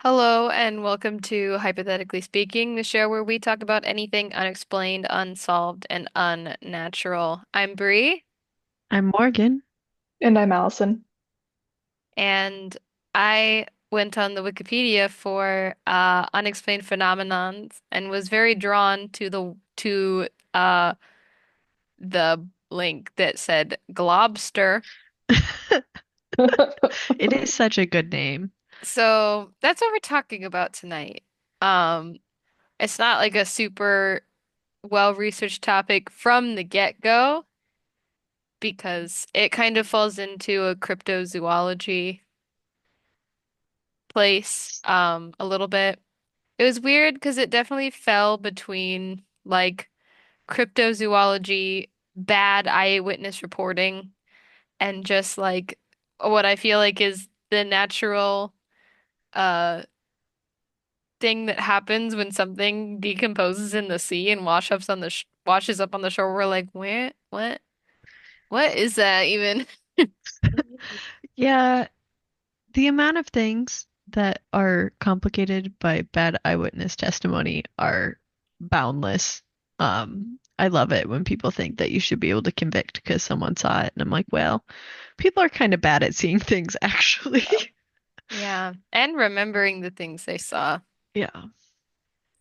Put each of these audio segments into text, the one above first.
Hello and welcome to Hypothetically Speaking, the show where we talk about anything unexplained, unsolved, and unnatural. I'm Bree, I'm Morgan. And I'm Allison. and I went on the Wikipedia for unexplained phenomenons and was very drawn to the link that said Globster. It is such a good name. So that's what we're talking about tonight. Um, it's not like a super well-researched topic from the get-go, because it kind of falls into a cryptozoology place a little bit. It was weird because it definitely fell between like cryptozoology, bad eyewitness reporting, and just like what I feel like is the natural uh thing that happens when something decomposes in the sea and washes up on the shore. We're like, what is that even? Yeah, the amount of things that are complicated by bad eyewitness testimony are boundless. I love it when people think that you should be able to convict because someone saw it, and I'm like, well, people are kind of bad at seeing things, actually. Yeah, and remembering the things they saw. Yeah,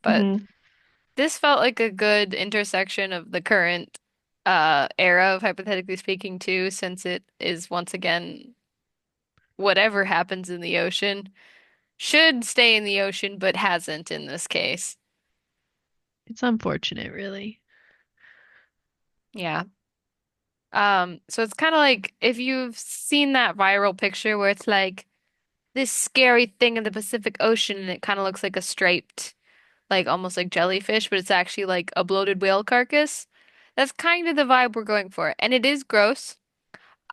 But Mhm. this felt like a good intersection of the current era of hypothetically speaking too, since it is once again whatever happens in the ocean should stay in the ocean, but hasn't in this case. it's unfortunate, really. Yeah. So it's kind of like if you've seen that viral picture where it's like this scary thing in the Pacific Ocean and it kind of looks like a striped, like almost like jellyfish, but it's actually like a bloated whale carcass. That's kind of the vibe we're going for. And it is gross.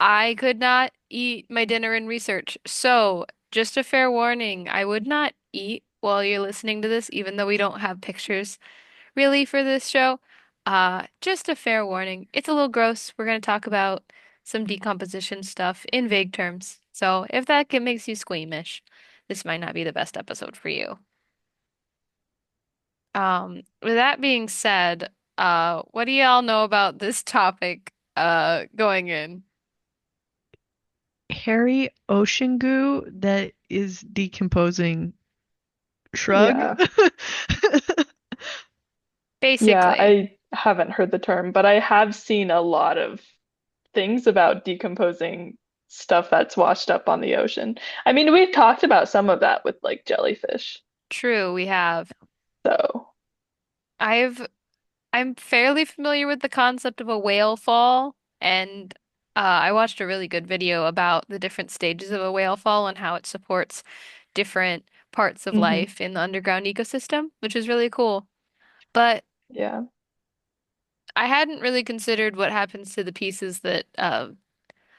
I could not eat my dinner in research. So, just a fair warning, I would not eat while you're listening to this, even though we don't have pictures really for this show. Just a fair warning. It's a little gross. We're going to talk about some decomposition stuff in vague terms. So, if makes you squeamish, this might not be the best episode for you. With that being said, what do y'all know about this topic going in? Hairy ocean goo that is decomposing. Shrug. Yeah. Yeah, Basically, I haven't heard the term, but I have seen a lot of things about decomposing stuff that's washed up on the ocean. I mean, we've talked about some of that with like jellyfish. true, we have. So, I've I'm fairly familiar with the concept of a whale fall, and I watched a really good video about the different stages of a whale fall and how it supports different parts of hmm life in the underground ecosystem, which is really cool. But yeah. I hadn't really considered what happens to the pieces that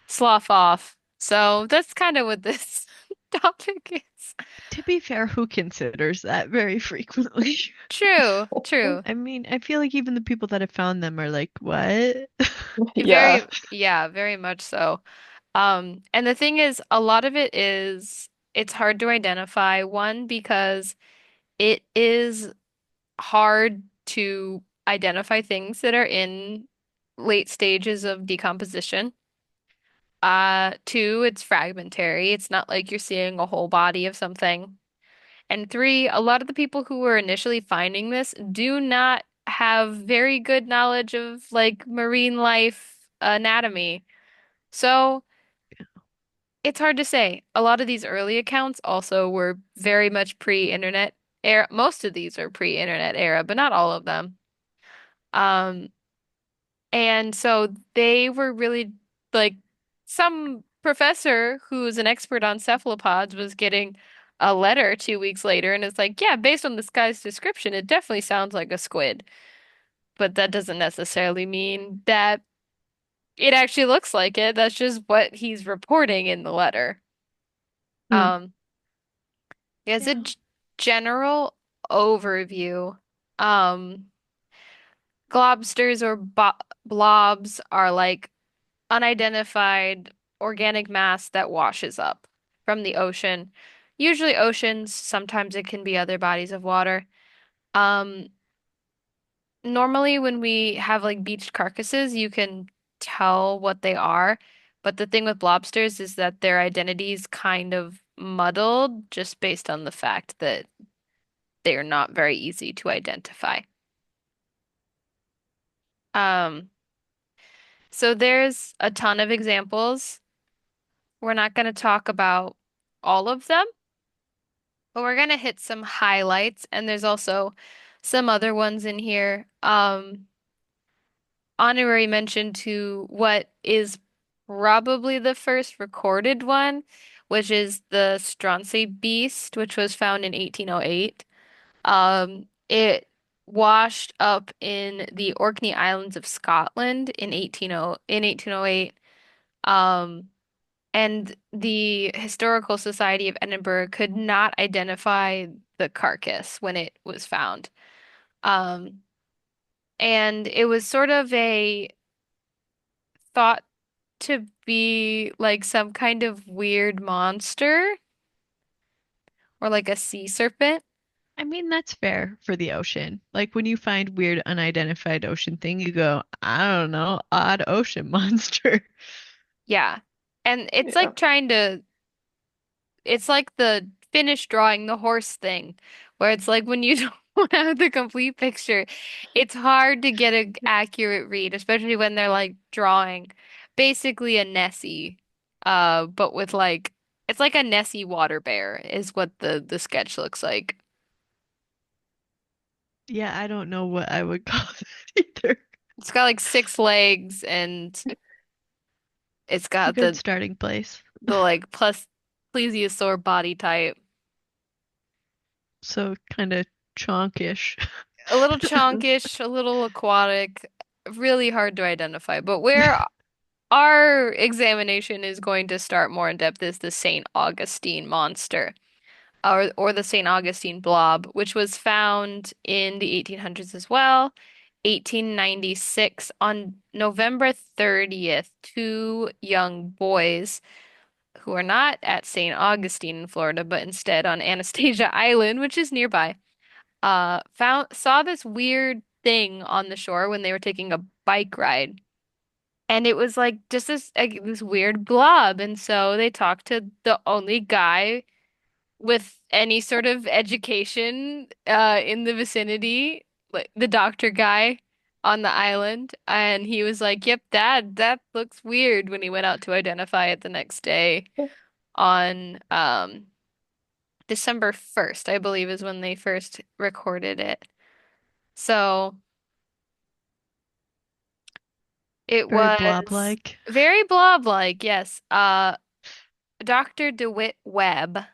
slough off. So that's kind of what this topic is. To be fair, who considers that very frequently? True, true. I mean, I feel like even the people that have found them are like, what? Yeah. Yeah, very much so. And the thing is, a lot of it's hard to identify. One, because it is hard to identify things that are in late stages of decomposition. Two, it's fragmentary. It's not like you're seeing a whole body of something. And three, a lot of the people who were initially finding this do not have very good knowledge of like marine life anatomy. So it's hard to say. A lot of these early accounts also were very much pre-internet era. Most of these are pre-internet era, but not all of them. Um, and so they were really like some professor who's an expert on cephalopods was getting a letter 2 weeks later and it's like, yeah, based on this guy's description, it definitely sounds like a squid. But that doesn't necessarily mean that it actually looks like it. That's just what he's reporting in the letter. Mm. Um, as a Yeah. general overview, um, globsters or bo blobs are like unidentified organic mass that washes up from the ocean, Usually oceans, sometimes it can be other bodies of water. Um, Normally when we have like beached carcasses, you can tell what they are. But the thing with lobsters is that their identity is kind of muddled just based on the fact that they are not very easy to identify. Um, so there's a ton of examples. We're not going to talk about all of them, but we're going to hit some highlights, and there's also some other ones in here. Honorary mention to what is probably the first recorded one, which is the Stronsay beast, which was found in 1808. It washed up in the Orkney Islands of Scotland in 1808. Um, and the Historical Society of Edinburgh could not identify the carcass when it was found. Um, and it was sort of a thought to be like some kind of weird monster or like a sea serpent. I mean, that's fair for the ocean. Like when you find weird unidentified ocean thing, you go, I don't know, odd ocean monster. Yeah. And Yeah. it's like the Finnish drawing the horse thing, where it's like when you don't have the complete picture, it's hard to get an accurate read, especially when they're like drawing basically a Nessie, but with like it's like a Nessie water bear is what the sketch looks like. Yeah, I don't know what I would call that either. It's got like six legs and it's It's a got good starting place. the like plus plesiosaur body type. So kind of chonkish. A little chonkish, a little aquatic, really hard to identify. But where our examination is going to start more in depth is the St. Augustine monster, or the St. Augustine blob, which was found in the 1800s as well. 1896 on November 30th, two young boys who are not at St. Augustine in Florida, but instead on Anastasia Island, which is nearby, found saw this weird thing on the shore when they were taking a bike ride. And it was like just this weird blob. And so they talked to the only guy with any sort of education in the vicinity, like the doctor guy on the island. And he was like, "Yep, Dad, that looks weird," when he went out to identify it the next day on December 1st, I believe is when they first recorded it. So it Very was blob-like. very blob-like, yes. Dr. DeWitt Webb,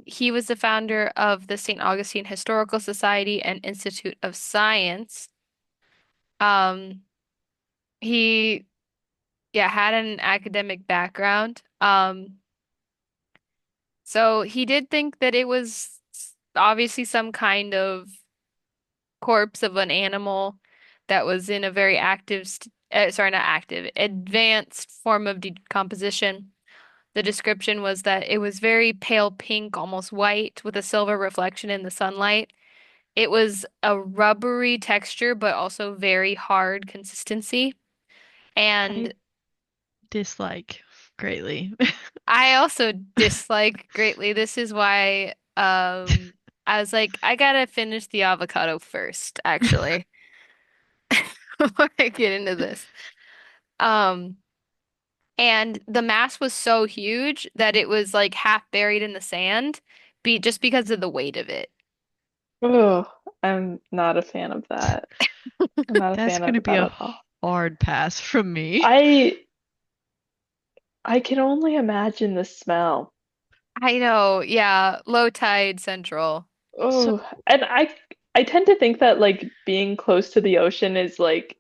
he was the founder of the St. Augustine Historical Society and Institute of Science. Um, he, yeah, had an academic background. So he did think that it was obviously some kind of corpse of an animal that was in a very sorry, not active, advanced form of decomposition. The description was that it was very pale pink, almost white, with a silver reflection in the sunlight. It was a rubbery texture, but also very hard consistency. I And dislike greatly. I also dislike greatly. This is why I was like, I gotta finish the avocado first, actually, before I get into this. Um, and the mass was so huge that it was like half buried in the sand, just because of the weight of it. Oh, I'm not a fan of that. I'm not a That's fan going to of be that a at all. hard pass from me. I I can only imagine the smell. I know, yeah, low tide central. So, Oh, and I tend to think that like being close to the ocean is like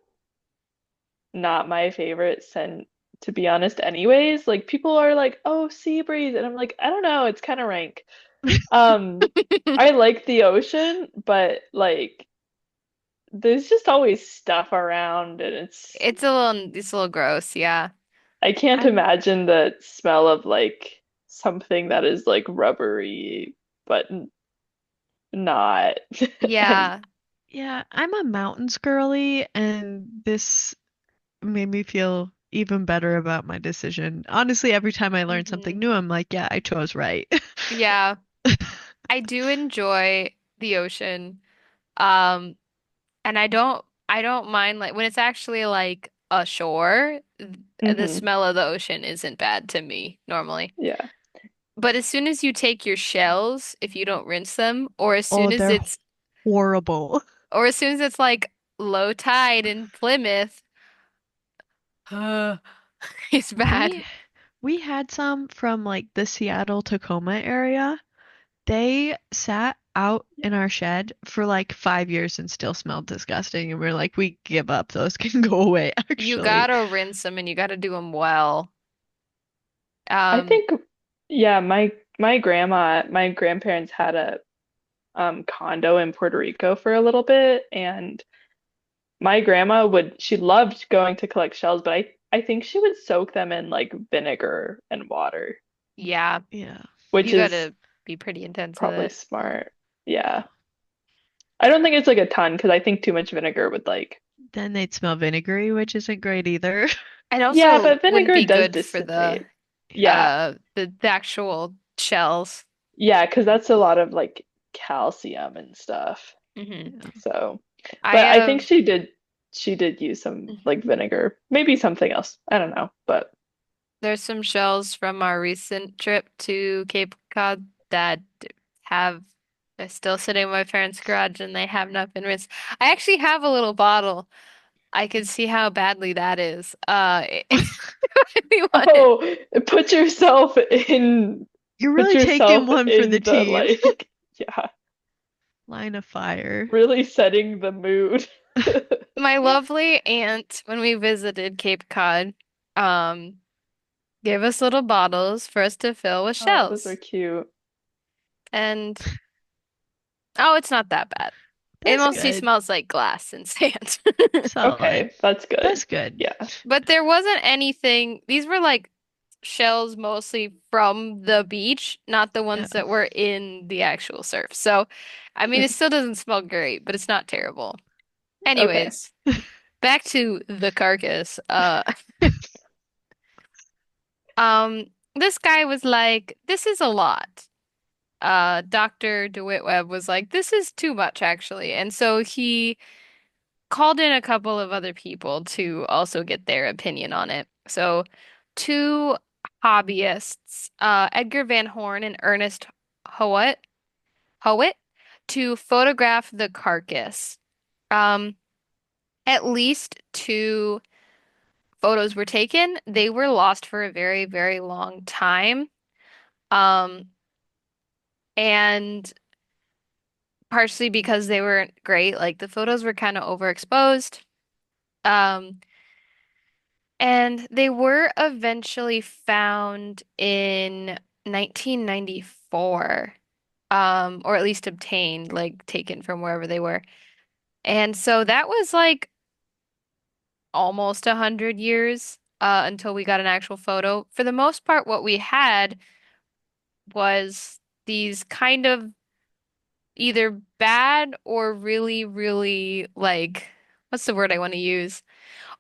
not my favorite scent, to be honest, anyways. Like people are like, "Oh, sea breeze," and I'm like, I don't know, it's kind of rank. Um, I like the ocean, but like there's just always stuff around and It's a little gross, yeah. I can't I'm imagine the smell of like something that is like rubbery, but not. And Yeah. Yeah, I'm a mountains girly, and this made me feel even better about my decision. Honestly, every time I learn something mhm, new, I'm like, yeah, I chose right. Yeah. I do enjoy the ocean. Um, and I don't mind like when it's actually like a shore, the mhm, smell of the ocean isn't bad to me normally. yeah. But as soon as you take your shells, if you don't rinse them, Oh, they're horrible. or as soon as it's like low tide in Plymouth, it's bad. We we had some from like the Seattle Tacoma area. They sat out in our shed for like 5 years and still smelled disgusting. And we're like, we give up. Those can go away, You actually. gotta rinse them and you gotta do them well. I Um, think, yeah, my grandparents had a condo in Puerto Rico for a little bit, and my grandma she loved going to collect shells, but I think she would soak them in like vinegar and water, yeah, Yeah. which you is gotta be pretty intense with probably it. smart. Yeah. I don't think it's like a ton because I think too much vinegar would like, Then they'd smell vinegary, which isn't great either. And yeah, also but wouldn't vinegar be does good for the dissipate. Yeah. the actual shells. Yeah, because that's a lot of like calcium and stuff. Hmm. Yeah. So, I but I think have she did use some like vinegar, maybe something else. I don't know, but there's some shells from our recent trip to Cape Cod that have are still sitting in my parents' garage and they have not been rinsed. I actually have a little bottle. I can see how badly that is. If you want it. oh, put yourself in You're put really taking yourself one for the in the team. like yeah, Line of fire. really setting the mood. My lovely aunt, when we visited Cape Cod, um, gave us little bottles for us to fill with Oh, those are shells. cute. And oh, it's not that bad. It That's mostly good. smells like glass and sand. Solid. Okay, that's good. That's good. Yeah. But there wasn't anything, these were like shells mostly from the beach, not the Yeah. ones that were in the actual surf. So, I mean, it Mm, still doesn't smell great, but it's not terrible. okay. Anyways, back to the carcass. This guy was like, this is a lot. Dr. DeWitt Webb was like, this is too much, actually. And so he called in a couple of other people to also get their opinion on it. So, two hobbyists, Edgar Van Horn and Ernest Howitt, Howitt, to photograph the carcass. Um, at least two photos were taken. They were lost for a very, very long time. Um, and partially because they weren't great, like the photos were kind of overexposed. Um, and they were eventually found in 1994, or at least obtained, like taken from wherever they were. And so that was like almost 100 years, until we got an actual photo. For the most part, what we had was these kind of either bad or really, really like, what's the word I want to use?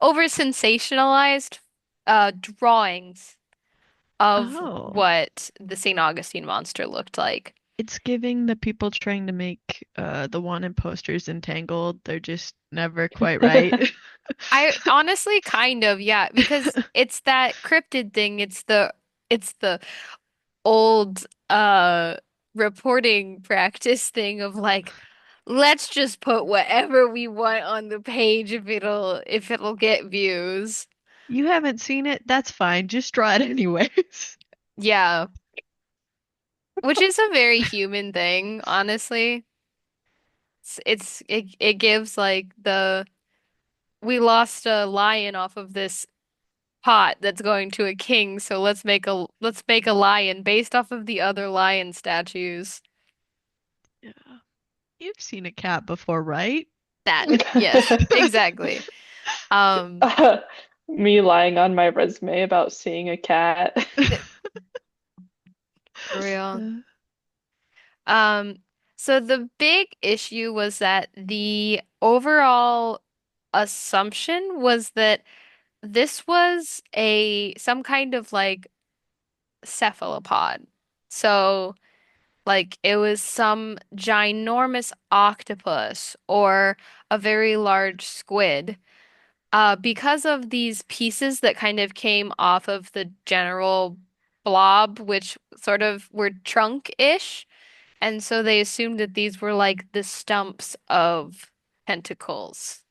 Over sensationalized drawings of Oh. what the St. Augustine monster looked like. It's giving the people trying to make the wanted posters entangled. They're just never quite right. I honestly kind of, yeah, because it's that cryptid thing. It's the old reporting practice thing of like, let's just put whatever we want on the page if it'll get views. You haven't seen it? That's fine. Just draw it anyways. Yeah, which is a very human thing, honestly. It gives like the we lost a lion off of this pot that's going to a king, so let's make a lion based off of the other lion statues. Yeah. You've seen a cat before, right? That, yes, exactly. Um, Me lying on my resume about seeing a cat. For real. Uh, Um, so the big issue was that the overall assumption was that this was a some kind of like cephalopod. So like it was some ginormous octopus or a very large squid. Because of these pieces that kind of came off of the general blob, which sort of were trunk-ish, and so they assumed that these were like the stumps of tentacles.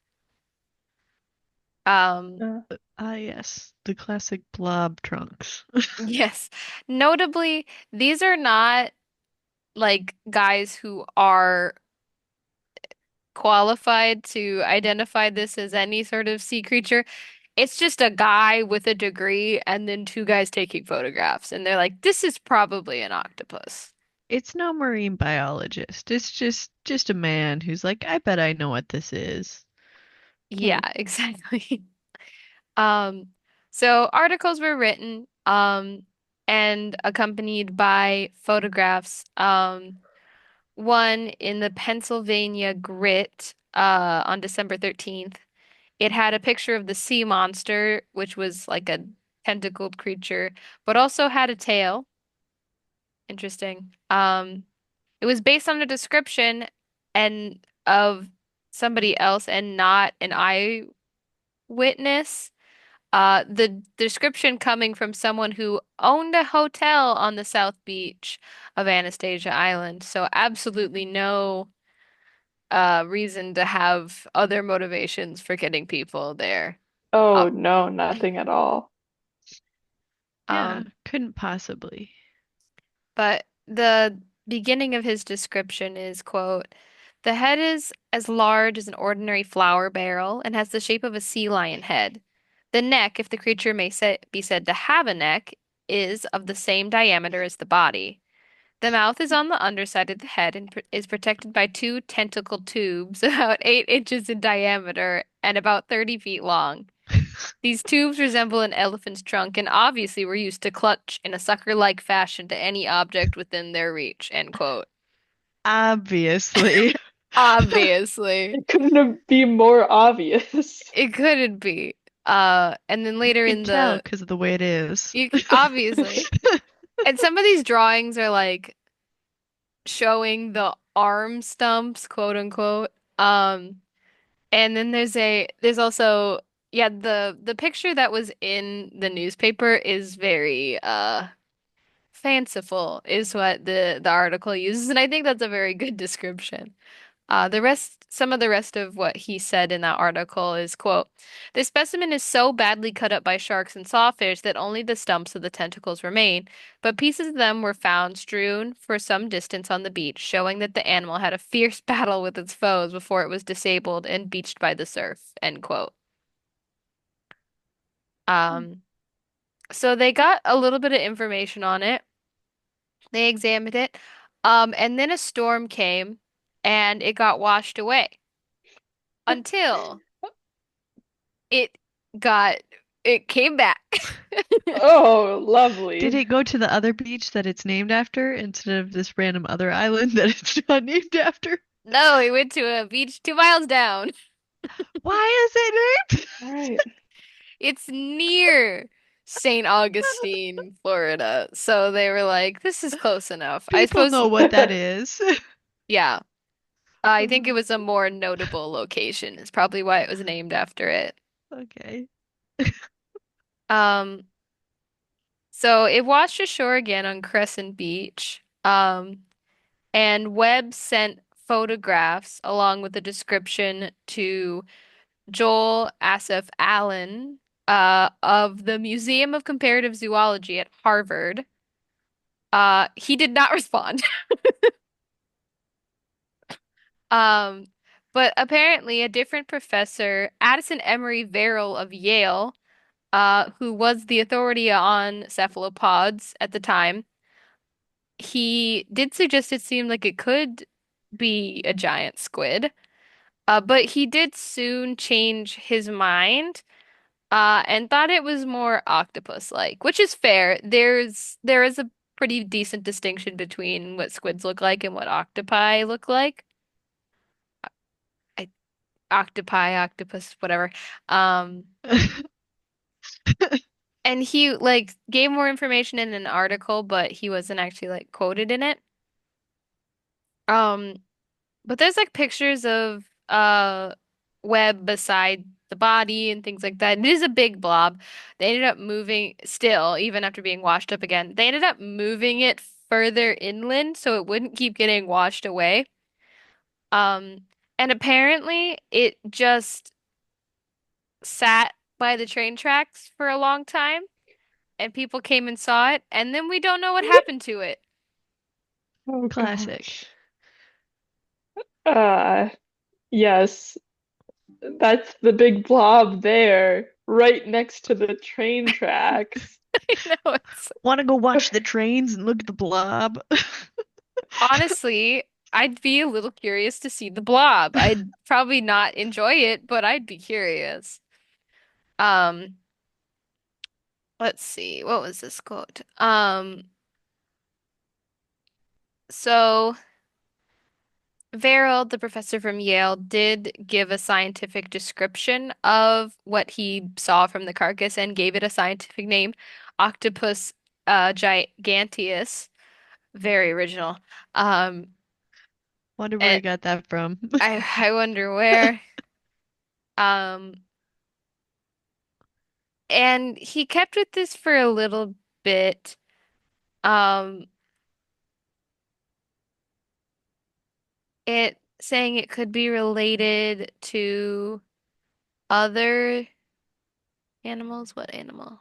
Um, Uh, yes, the classic blob trunks. yes. Notably, these are not like guys who are qualified to identify this as any sort of sea creature. It's just a guy with a degree and then two guys taking photographs, and they're like, this is probably an octopus. It's no marine biologist. It's just a man who's like, I bet I know what this is. Yeah, hmm. exactly. Um, so articles were written, and accompanied by photographs. One in the Pennsylvania Grit, on December 13th. It had a picture of the sea monster, which was like a tentacled creature, but also had a tail. Interesting. It was based on a description and of somebody else and not an eyewitness. The description coming from someone who owned a hotel on the South Beach of Anastasia Island. So absolutely no reason to have other motivations for getting people there. Uh, Oh no, nothing at all. Yeah, um, couldn't possibly. but the beginning of his description is, quote, "The head is as large as an ordinary flour barrel and has the shape of a sea lion head. The neck, if the creature be said to have a neck, is of the same diameter as the body. The mouth is on the underside of the head and is protected by two tentacle tubes about 8 inches in diameter and about 30 feet long. These tubes resemble an elephant's trunk and obviously were used to clutch in a sucker-like fashion to any object within their reach." End quote. Obviously. Obviously. It couldn't be more obvious. It couldn't be. And then You later can in tell the, because of the way it is. obviously. And some of these drawings are like showing the arm stumps, quote unquote. Um, and then there's also, yeah, the picture that was in the newspaper is very fanciful, is what the article uses, and I think that's a very good description. Some of the rest of what he said in that article is, quote, "The specimen is so badly cut up by sharks and sawfish that only the stumps of the tentacles remain, but pieces of them were found strewn for some distance on the beach, showing that the animal had a fierce battle with its foes before it was disabled and beached by the surf." End quote. Um, so they got a little bit of information on it. They examined it, and then a storm came, and it got washed away until it got it came back. Oh, Did lovely. it go to the other beach that it's named after instead of this random other island that it's not named after? No, it went to a beach 2 miles down. Why is it named? All right. It's near St. Augustine, Florida. So they were like, this is close enough. I People suppose, know what that is. yeah. I think it was a more notable location. It's probably why it was named after it. Okay. Um, so it washed ashore again on Crescent Beach. And Webb sent photographs along with a description to Joel Asaph Allen, of the Museum of Comparative Zoology at Harvard. He did not respond. Um, but apparently a different professor, Addison Emery Verrill of Yale, who was the authority on cephalopods at the time, he did suggest it seemed like it could be a giant squid. But he did soon change his mind, and thought it was more octopus-like, which is fair. There is a pretty decent distinction between what squids look like and what octopi look like. I, octopi, octopus, whatever. Um, and he like gave more information in an article, but he wasn't actually like quoted in it. Um, but there's like pictures of web beside the body and things like that. It is a big blob. They ended up moving still, even after being washed up again. They ended up moving it further inland so it wouldn't keep getting washed away. And apparently it just sat by the train tracks for a long time and people came and saw it, and then we don't know what happened to it. Oh Classic. gosh. Uh, yes, that's the big blob there, right next to the train tracks. I know it's Want to go watch the trains and look at the blob? honestly, I'd be a little curious to see the blob. I'd probably not enjoy it, but I'd be curious. Um, let's see. What was this quote? So Verrill, the professor from Yale, did give a scientific description of what he saw from the carcass and gave it a scientific name, Octopus giganteus. Very original. Um, Wonder where and he got that from. I wonder where. Um, and he kept with this for a little bit. Um, it saying it could be related to other animals. What animal?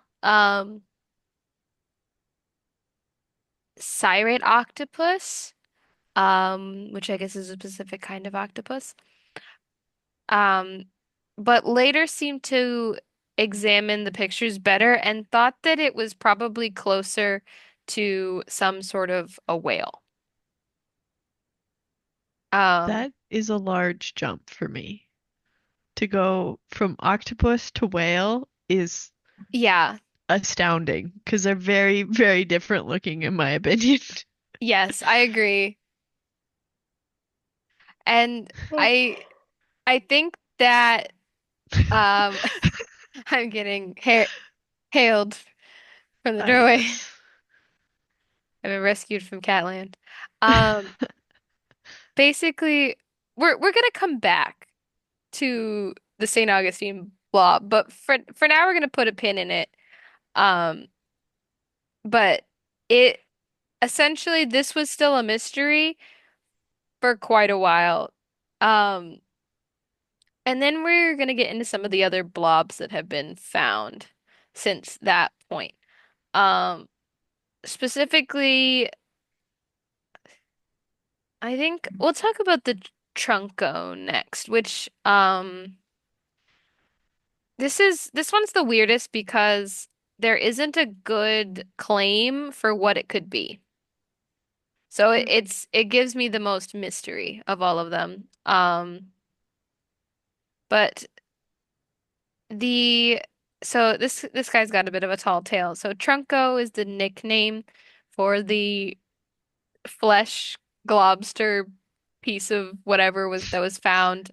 Cirate octopus, which I guess is a specific kind of octopus. Um, but later seemed to examine the pictures better and thought that it was probably closer to some sort of a whale. Um, That is a large jump for me. To go from octopus to whale is yeah, astounding because they're very, very different looking, in my opinion. yes, I agree. And I think that um I'm getting hailed from the Ah, doorway. yes. I've been rescued from Catland. Basically, we're gonna come back to the St. Augustine blob, but for now we're gonna put a pin in it. Um, but it essentially this was still a mystery for quite a while. Um, and then we're gonna get into some of the other blobs that have been found since that point. Um, specifically, I think we'll talk about the Trunco next, which this one's the weirdest because there isn't a good claim for what it could be. So it gives me the most mystery of all of them. But the so this guy's got a bit of a tall tale. So Trunco is the nickname for the flesh globster piece of whatever was that was found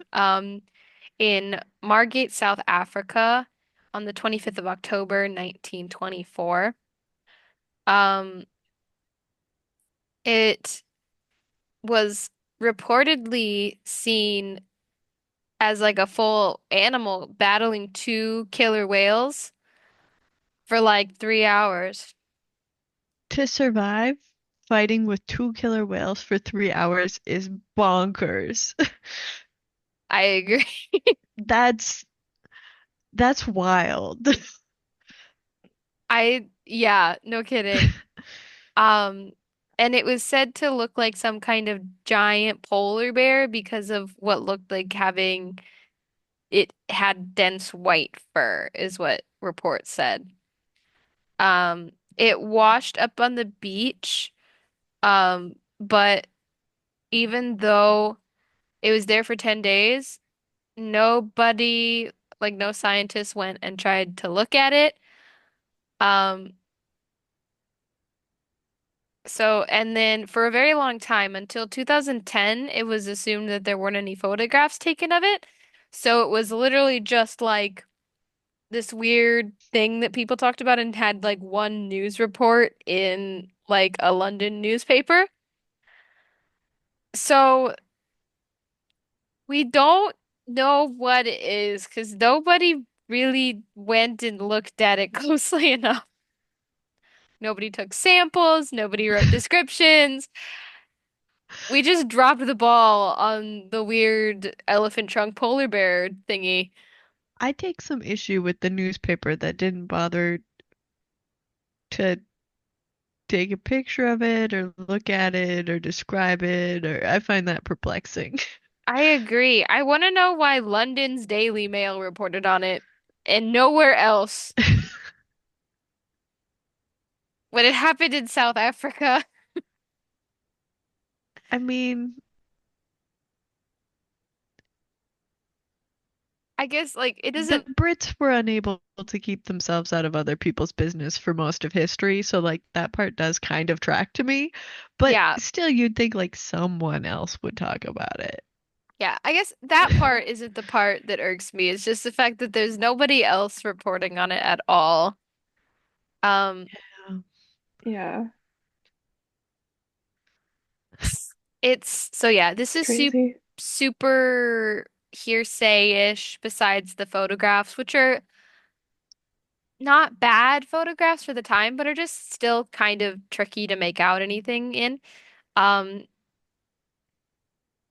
in Margate, South Africa on the 25th of October, 1924. Um, it was reportedly seen as like a full animal battling two killer whales for like 3 hours. To survive, fighting with two killer whales for 3 hours is bonkers. I agree. That's that's wild. Yeah, no kidding. Um, and it was said to look like some kind of giant polar bear because of what looked like having it had dense white fur, is what reports said. It washed up on the beach, but even though it was there for 10 days, nobody, like no scientists went and tried to look at it. Um, So, and then for a very long time, until 2010, it was assumed that there weren't any photographs taken of it. So it was literally just like this weird thing that people talked about and had like one news report in like a London newspaper. So we don't know what it is because nobody really went and looked at it closely enough. Nobody took samples, nobody wrote descriptions. We just dropped the ball on the weird elephant trunk polar bear thingy. I take some issue with the newspaper that didn't bother to take a picture of it or look at it or describe it, or I find that perplexing. I agree. I want to know why London's Daily Mail reported on it and nowhere else when it happened in South Africa. I mean, I guess like it the doesn't, Brits were unable to keep themselves out of other people's business for most of history, so like that part does kind of track to me. But yeah, still, you'd think like someone else would talk about it. yeah. I guess that part isn't the part that irks me. It's just the fact that there's nobody else reporting on it at all. Um, Yeah. Yeah, it's so yeah, this it's is crazy. super hearsay-ish besides the photographs, which are not bad photographs for the time, but are just still kind of tricky to make out anything in. Um,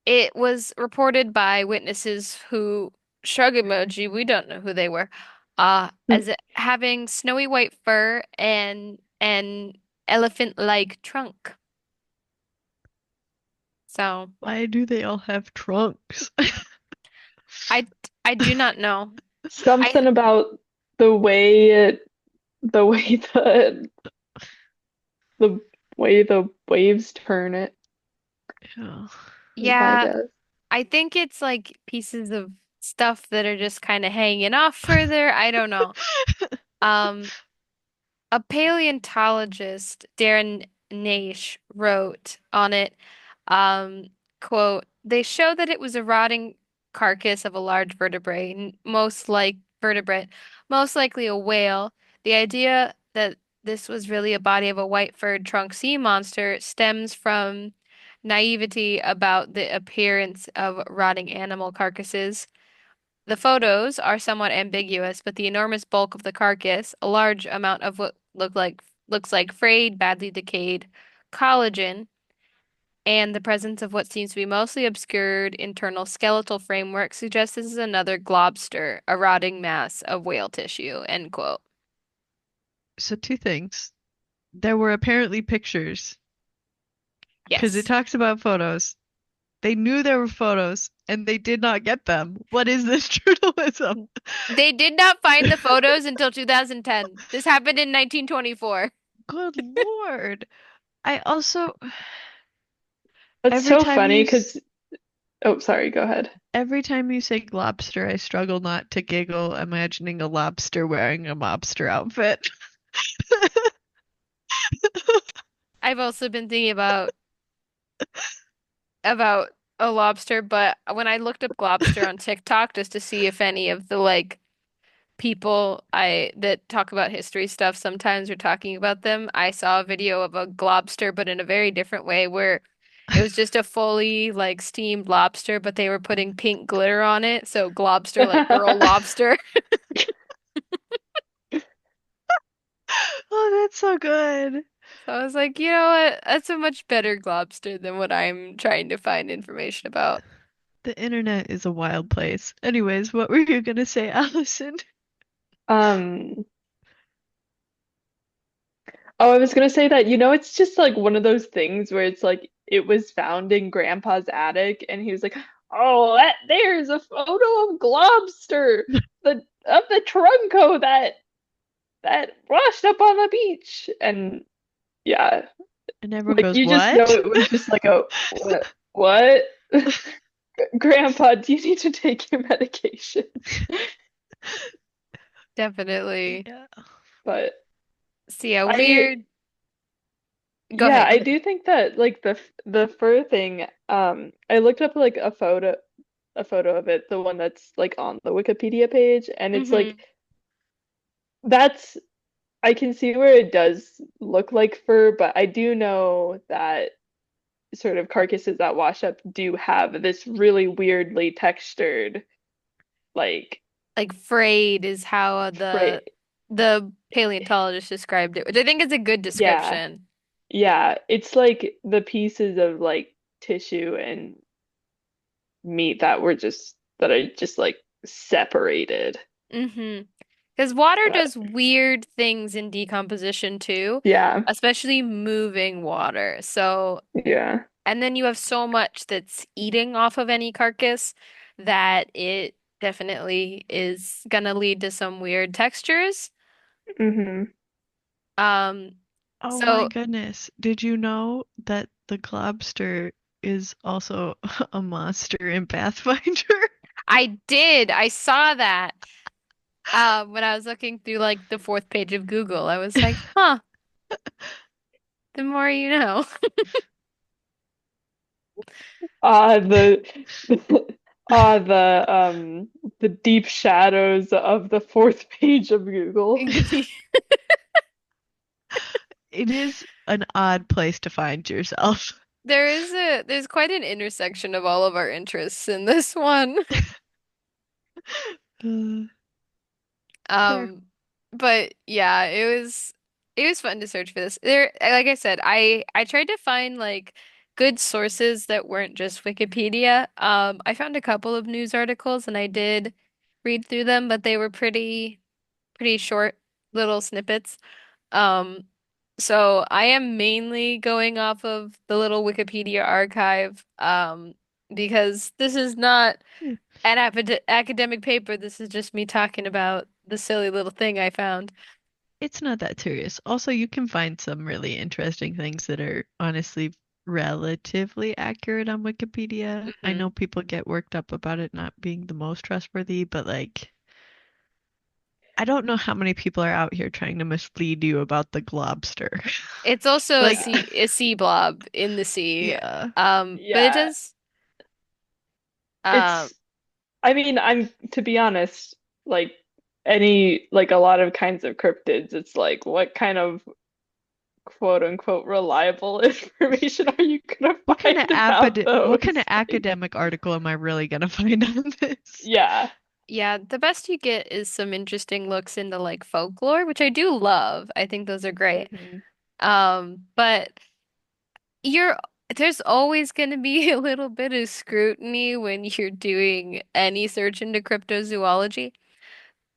it was reported by witnesses who shrug emoji, we don't know who they were, as it having snowy white fur and an elephant-like trunk. So Why do they all have trunks? I I do not know. I Something about the way the way the way the waves turn it Yeah. is my yeah, guess. I think it's like pieces of stuff that are just kind of hanging off further. I don't know. Um, a paleontologist, Darren Naish, wrote on it, um, quote, they show that it was a rotting carcass of a large vertebrate, vertebrate, most likely a whale. The idea that this was really a body of a white-furred trunk sea monster stems from naivety about the appearance of rotting animal carcasses. The photos are somewhat ambiguous, but the enormous bulk of the carcass, a large amount of what looks like frayed, badly decayed collagen, and the presence of what seems to be mostly obscured internal skeletal framework suggests this is another globster, a rotting mass of whale tissue. End quote. So two things. There were apparently pictures because it Yes. talks about photos. They knew there were photos and they did not get them. What is this journalism? They did not find the photos until 2010. This happened in 1924. Good Lord. I also That's every so time funny because oh, sorry, go ahead. every time you say lobster, I struggle not to giggle imagining a lobster wearing a mobster outfit. I've also been thinking about a lobster, but when I looked up Globster on TikTok just to see if any of the like people I that talk about history stuff sometimes are talking about them, I saw a video of a Globster, but in a very different way, where it was just a fully like steamed lobster, but they were putting pink glitter on it, so Globster like girl lobster. Oh, that's so good. So I was like, you know what? That's a much better Globster than what I'm trying to find information about. The internet is a wild place. Anyways, what were you gonna say, Allison? Um, oh, I was gonna say that, it's just like one of those things where it's like it was found in Grandpa's attic, and he was like, "Oh, there's a photo of Globster, the of the Trunco that washed up on the beach," and yeah, And everyone like goes, you just know "What?" it was just like a what? Grandpa, do you need to take your medication? Definitely. Yeah. But See, a I weird. Go Yeah, ahead. I do think that like the fur thing, I looked up like a photo of it, the one that's like on the Wikipedia page, and it's like Hmm. that's I can see where it does look like fur, but I do know that sort of carcasses that wash up do have this really weirdly textured like Like frayed is how fra the paleontologist described it, which I think is a good yeah, description. yeah, it's like the pieces of like tissue and meat that are just like separated. Hmm. Because water But does weird things in decomposition too, yeah, especially moving water. So, yeah. and then you have so much that's eating off of any carcass that it definitely is gonna lead to some weird textures. Hmm. Oh, Um, oh my so goodness. Did you know that the Globster is also a monster in Pathfinder? I saw that when I was looking through like the fourth page of Google. I was like, huh, the more you know. The the deep shadows of the fourth page of Google. It is an odd place to find yourself. There's quite an intersection of all of our interests in this one. Uh, fair. Um, but yeah, it was fun to search for this. There, like I said, I tried to find like good sources that weren't just Wikipedia. I found a couple of news articles and I did read through them, but they were pretty short little snippets. Um, so I am mainly going off of the little Wikipedia archive, because this is not Yeah. an academic paper. This is just me talking about the silly little thing I found. It's not that serious. Also, you can find some really interesting things that are honestly relatively accurate on Wikipedia. I Hmm. know people get worked up about it not being the most trustworthy, but like, I don't know how many people are out here trying to mislead you about the Globster. It's also Like, a sea blob in the sea. yeah. But it Yeah, does. Um, it's I mean, I'm to be honest, like any like a lot of kinds of cryptids, it's like what kind of quote unquote reliable information are you gonna find about What kind of those? Like, academic article am I really gonna find on this? yeah. yeah, the best you get is some interesting looks into like folklore, which I do love. I think those are great. Hmm. But you're there's always going to be a little bit of scrutiny when you're doing any search into cryptozoology.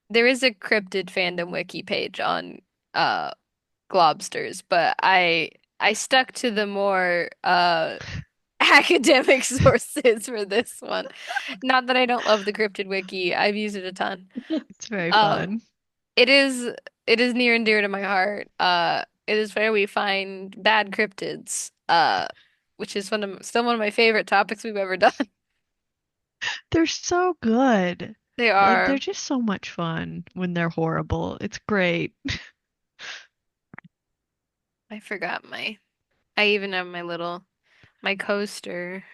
There is a cryptid fandom wiki page on uh Globsters, but I stuck to the more academic sources for this one. Not that I don't love the cryptid wiki. I've used it a ton. It's very Um fun. it is near and dear to my heart. It is where we find bad cryptids, which is still one of my favorite topics we've ever done. They're so good. They Like, they're are. just so much fun when they're horrible. It's great. I forgot I even have my coaster.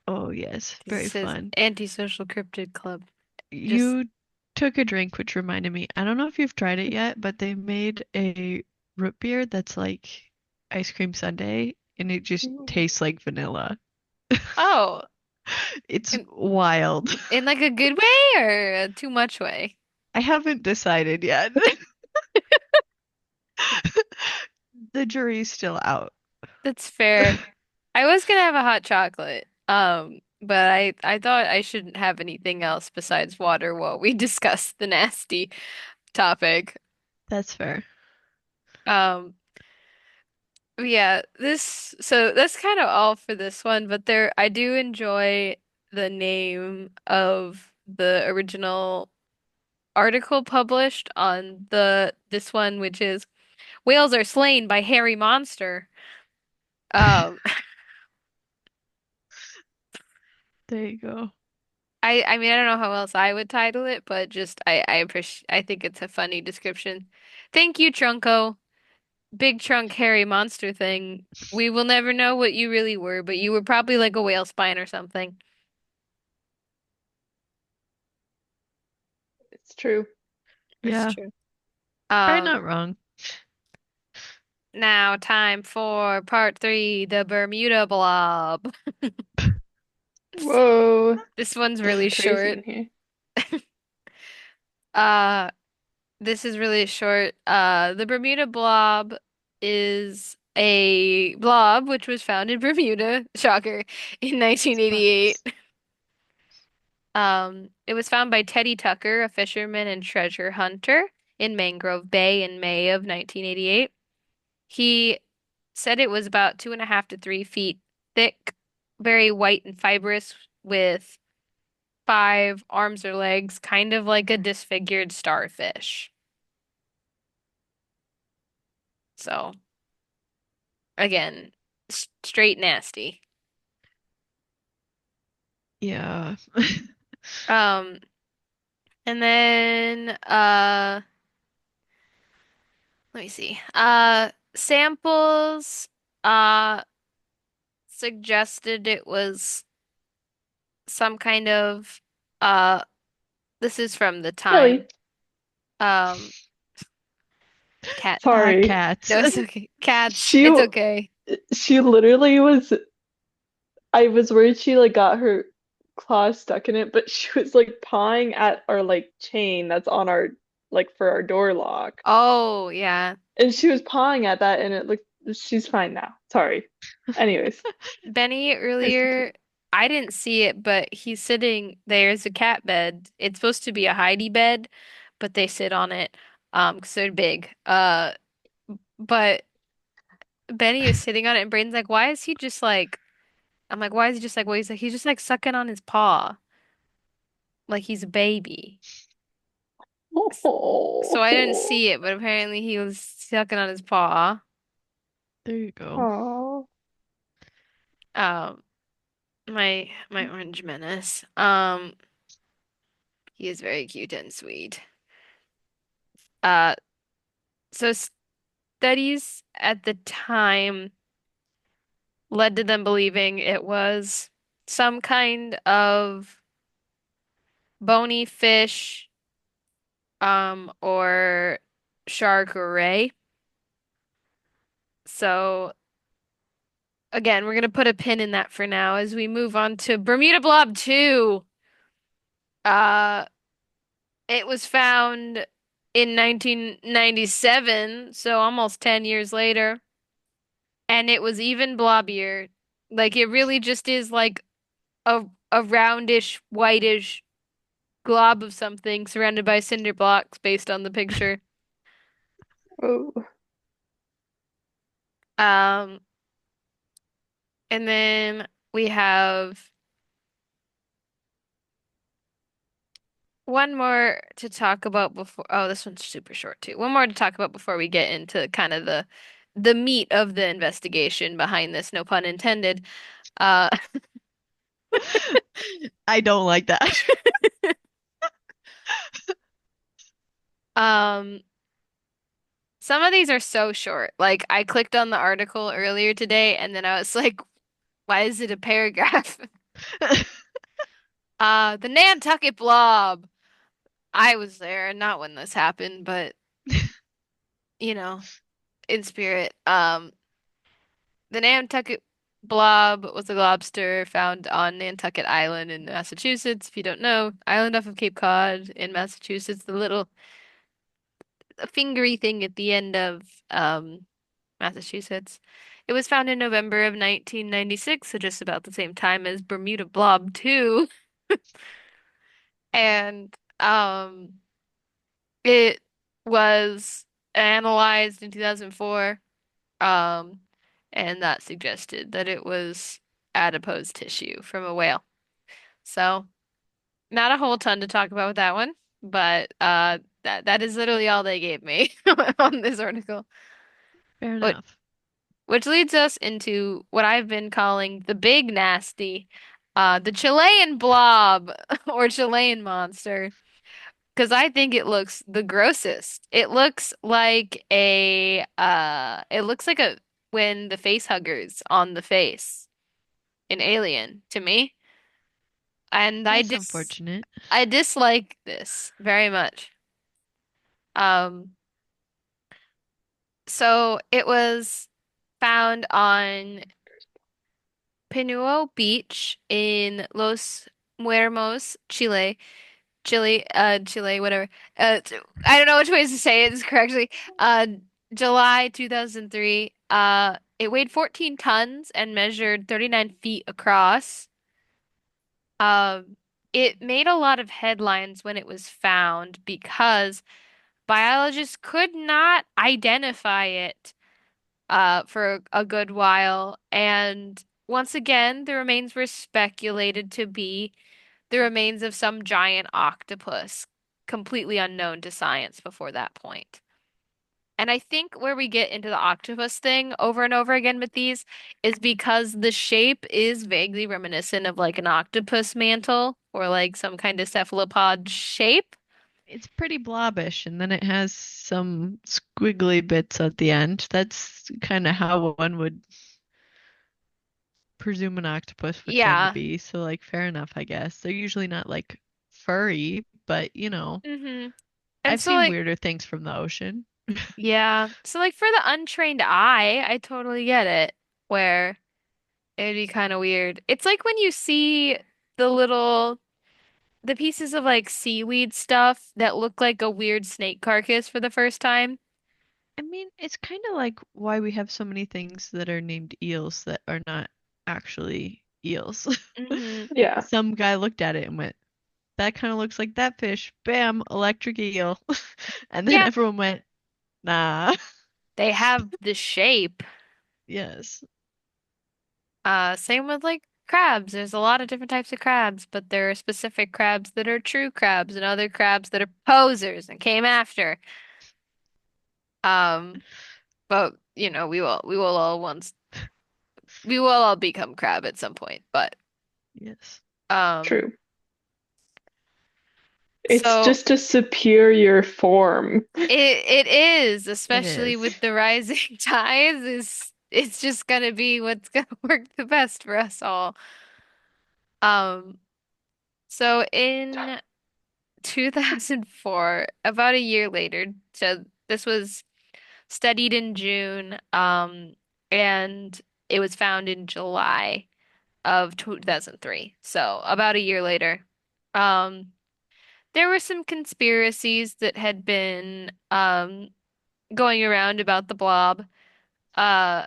Oh, yes, It very says fun. Antisocial Cryptid Club. Just You took a drink, which reminded me. I don't know if you've tried it yet, but they made a root beer that's like ice cream sundae, and it just tastes like vanilla. oh, It's in wild. in like a good way or a too much way. I haven't decided yet. The jury's still out. That's fair. I was gonna have a hot chocolate. But I thought I shouldn't have anything else besides water while we discuss the nasty topic. That's fair. Um, yeah, so that's kind of all for this one, but I do enjoy the name of the original article published on this one, which is Whales are slain by hairy monster. Um, There you go. I mean I don't know how else I would title it, but just I appreciate I think it's a funny description. Thank you, Trunko. big trunk hairy monster thing, we will never know what you really were, but you were probably like a whale spine or something. It's true. It's Yeah, true. probably not Um, wrong. Now time for part three, the Bermuda Blob. Whoa. This one's It's really crazy short. in here. Uh, this is really short. The Bermuda Blob is a blob which was found in Bermuda, shocker, in 1988. Sucks. It was found by Teddy Tucker, a fisherman and treasure hunter in Mangrove Bay in May of 1988. He said it was about 2.5 to 3 feet thick, very white and fibrous, with 5 arms or legs, kind of like a disfigured starfish. So, again, straight nasty. Yeah. Um, and then let me see. Samples uh suggested it was some kind of uh this is from the Silly. time. Um, cat. Ah, Sorry. cats. No, it's okay. Cats. She It's okay. she literally was I was worried she like got her claw stuck in it, but she was like pawing at our like chain that's on our like for our door lock. Oh, yeah. And she was pawing at that and it looked she's fine now. Sorry. Anyways, Benny crazy cute. earlier, I didn't see it, but he's sitting there's a cat bed. It's supposed to be a Heidi bed, but they sit on it 'cause they're big. But Benny is sitting on it and Brayden's like, "Why is he just like?" I'm like, "Why is he just like?" Well, he's just like sucking on his paw like he's a baby. S- So I didn't Oh. see it, but apparently he was sucking on his paw. There you go. Oh. Um, my orange menace. He is very cute and sweet. Uh, so studies at the time led to them believing it was some kind of bony fish, or shark or ray. So again, we're gonna put a pin in that for now as we move on to Bermuda Blob 2. Uh, it was found in 1997, so almost 10 years later, and it was even blobbier. Like it really just is like a roundish, whitish glob of something surrounded by cinder blocks based on the picture. Oh. Um, and then we have one more to talk about before. Oh, this one's super short too. One more to talk about before we get into kind of the meat of the investigation behind this, no pun intended. Uh, I don't like that. um, some of these are so short. Like I clicked on the article earlier today and then I was like, why is it a paragraph? The Nantucket Blob. I was there, not when this happened, but you know, in spirit. The Nantucket Blob was a lobster found on Nantucket Island in Massachusetts. If you don't know, island off of Cape Cod in Massachusetts, the little fingery thing at the end of Massachusetts. It was found in November of 1996, so just about the same time as Bermuda Blob 2. And it was analyzed in 2004, um, and that suggested that it was adipose tissue from a whale. So, not a whole ton to talk about with that one, but that is literally all they gave me on this article. Fair Which enough. which leads us into what I've been calling the big nasty, the Chilean blob or Chilean monster. because I think it looks the grossest. It looks like a when the face huggers on the face in Alien to me. And That's unfortunate. I dislike this very much. Um, so it was found on Pinuo Beach in Los Muermos, Chile. Chile, whatever. I don't know which ways to say it correctly. Uh, July 2003. It weighed 14 tons and measured 39 feet across. It made a lot of headlines when it was found because biologists could not identify it for a good while. And once again, the remains were speculated to be the remains of some giant octopus, completely unknown to science before that point. And I think where we get into the octopus thing over and over again with these is because the shape is vaguely reminiscent of like an octopus mantle or like some kind of cephalopod shape. It's pretty blobbish, and then it has some squiggly bits at the end. That's kind of how one would presume an octopus would tend to Yeah. be. So, like, fair enough, I guess. They're usually not like furry, but hmm And I've so seen like weirder things from the ocean. yeah. So like for the untrained eye, I totally get it. Where it'd be kind of weird. It's like when you see the little the pieces of like seaweed stuff that look like a weird snake carcass for the first time. I mean, it's kind of like why we have so many things that are named eels that are not actually eels. hmm Yeah. Some guy looked at it and went, that kind of looks like that fish. Bam, electric eel. And then Yeah, everyone went, nah. they have the shape. Yes. Same with like crabs. There's a lot of different types of crabs, but there are specific crabs that are true crabs and other crabs that are posers and came after. Um, but we will all become crab at some point. But Yes. um, True. It's so just a superior form. it is, It especially is. with the rising tides, is it's just gonna be what's gonna work the best for us all. Um, so in 2004, about a year later, so this was studied in June, and it was found in July of 2003. So about a year later. Um, there were some conspiracies that had been going around about the blob. Uh,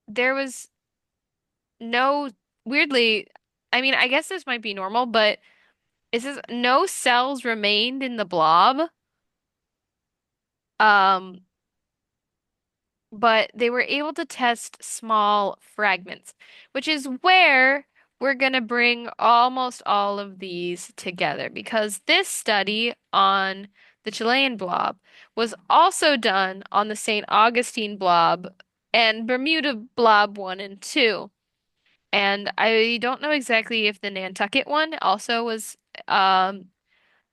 there was no, weirdly, I mean, I guess this might be normal, but it says no cells remained in the blob. Um, but they were able to test small fragments, which is where we're going to bring almost all of these together because this study on the Chilean blob was also done on the St. Augustine blob and Bermuda blob 1 and 2. And I don't know exactly if the Nantucket one also was um,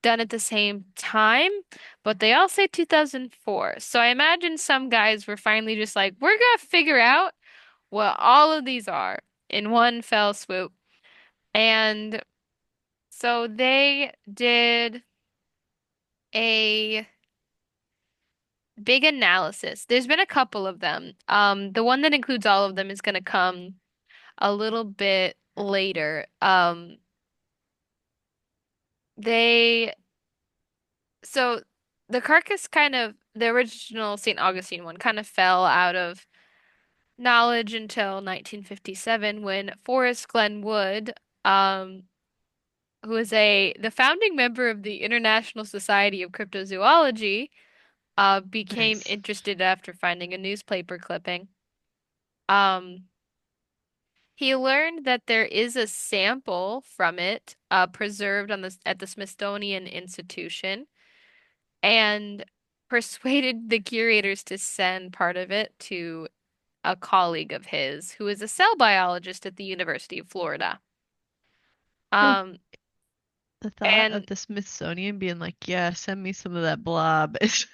done at the same time, but they all say 2004. So I imagine some guys were finally just like, we're gonna figure out what all of these are in one fell swoop. And so they did a big analysis. There's been a couple of them. The one that includes all of them is gonna come a little bit later. They So the carcass the original St. Augustine one kind of fell out of knowledge until 1957 when Forrest Glenn Wood, who is the founding member of the International Society of Cryptozoology, became Nice. interested after finding a newspaper clipping. Um, he learned that there is a sample from it, preserved at the Smithsonian Institution, and persuaded the curators to send part of it to a colleague of his who is a cell biologist at the University of Florida. So Um, The thought of And the Smithsonian being like, yeah, send me some of that blob is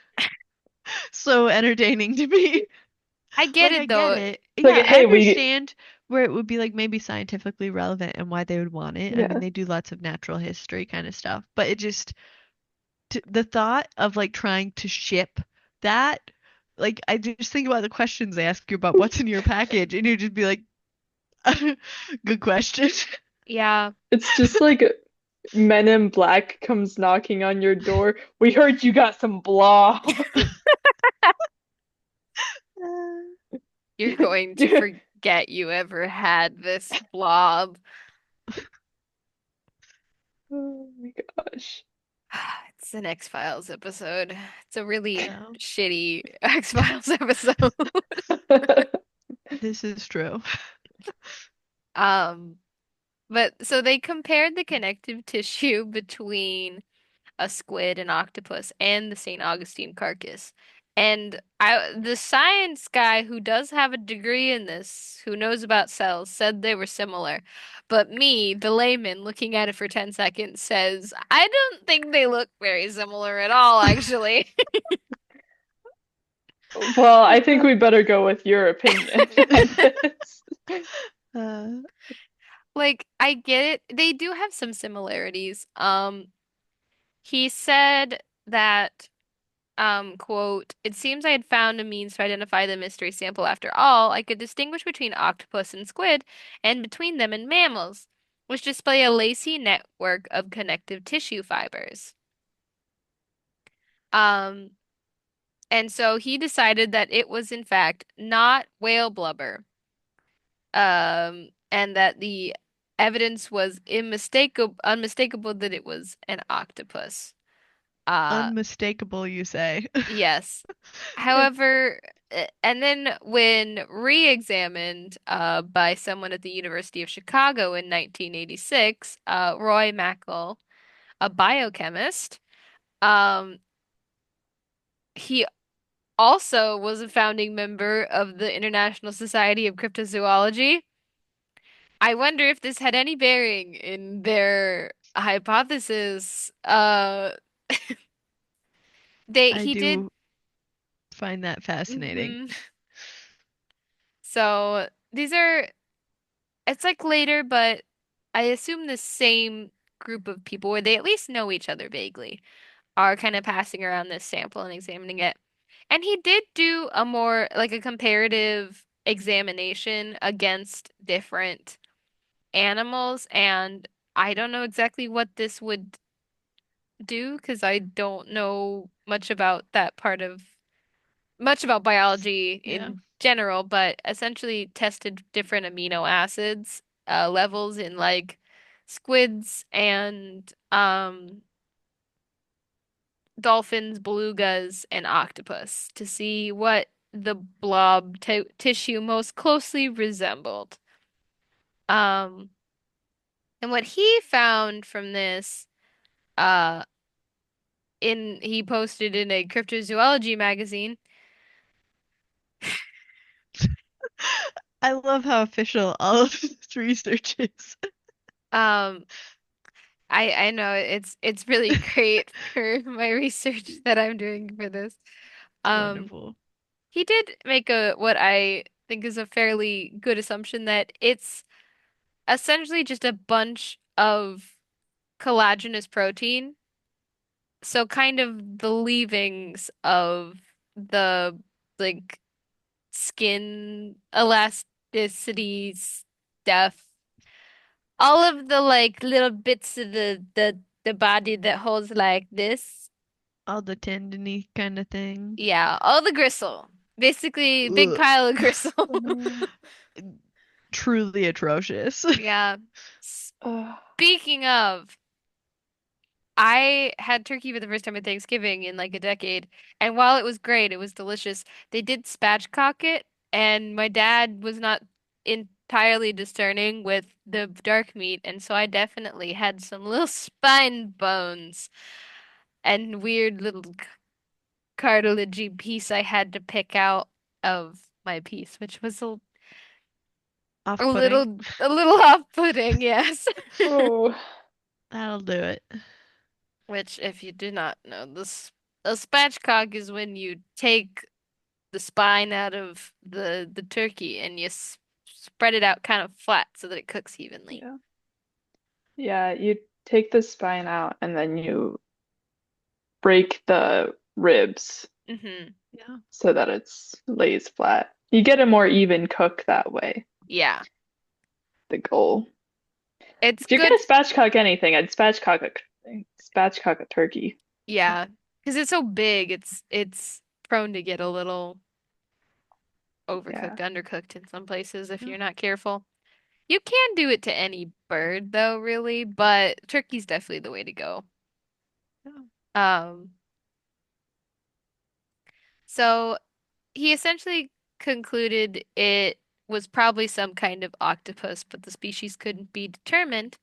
so entertaining to me. I get Like, I it get though. it. Like, Yeah, I hey, we understand where it would be like maybe scientifically relevant and why they would want it. I mean, yeah. they do lots of natural history kind of stuff, but it just the thought of like trying to ship that, like, I just think about the questions they ask you about what's in your package, and you just be like, good question. Yeah. It's just like Men in Black comes knocking on your door. We heard you got some blob. You're going to forget you ever had this blob. Oh my gosh. It's an X-Files episode. It's a really Yeah, shitty X-Files episode. this is true. Um, but so they compared the connective tissue between a squid, an octopus, and the St. Augustine carcass. And the science guy who does have a degree in this, who knows about cells, said they were similar. But me, the layman, looking at it for 10 seconds, says, I don't think they look very similar at all, actually. Well, I think we better go with your opinion on this. Uh, Like, I get it. They do have some similarities. He said that quote, it seems I had found a means to identify the mystery sample after all. I could distinguish between octopus and squid, and between them and mammals, which display a lacy network of connective tissue fibers. Um, and so he decided that it was in fact not whale blubber, and that the evidence was unmistakable that it was an octopus. Uh, unmistakable, you say. yes. However, and then when re-examined by someone at the University of Chicago in 1986, Roy Mackal, a biochemist, um, he also was a founding member of the International Society of Cryptozoology. I wonder if this had any bearing in their hypothesis. I He did. do find that fascinating. Mhm. So these are it's like later, but I assume the same group of people, where they at least know each other vaguely, are kind of passing around this sample and examining it. And he did do a more like a comparative examination against different animals, and I don't know exactly what this would do because I don't know much about biology Yeah. in general, but essentially tested different amino acids levels in like squids and dolphins, belugas, and octopus to see what the blob t tissue most closely resembled. Um, and what he found from this, uh, he posted in a cryptozoology magazine. I love how official all of this research is. Um, I know it's really great for my research that I'm doing for this. It's Um, wonderful. he did make a what I think is a fairly good assumption that it's essentially just a bunch of collagenous protein. So kind of the leavings of the like skin elasticity stuff. All of the like little bits of the body that holds like this. All the tendony kind of things. Yeah, all the gristle. Basically, big Ugh. pile of gristle. Truly atrocious. Yeah. Ugh. Speaking of, I had turkey for the first time at Thanksgiving in like a decade, and while it was great, it was delicious. They did spatchcock it, and my dad was not entirely discerning with the dark meat, and so I definitely had some little spine bones and weird little cartilagey piece I had to pick out of my piece, which was Off-putting. a little off-putting, yes. Oh. That'll do it. which, if you do not know, a spatchcock is when you take the spine out of the turkey and you spread it out kind of flat so that it cooks evenly. Yeah. Yeah, you take the spine out and then you break the ribs Hmm. Yeah. so that it's lays flat. You get a more even cook that way, Yeah. the goal. It's If you're good. gonna spatchcock anything, I'd spatchcock a turkey. Yeah. Because it's so big, it's prone to get a little overcooked, Yeah. undercooked in some places if Yeah. you're not careful. You can do it to any bird though, really, but turkey's definitely the way to go. Yeah. Um, so he essentially concluded it was probably some kind of octopus, but the species couldn't be determined,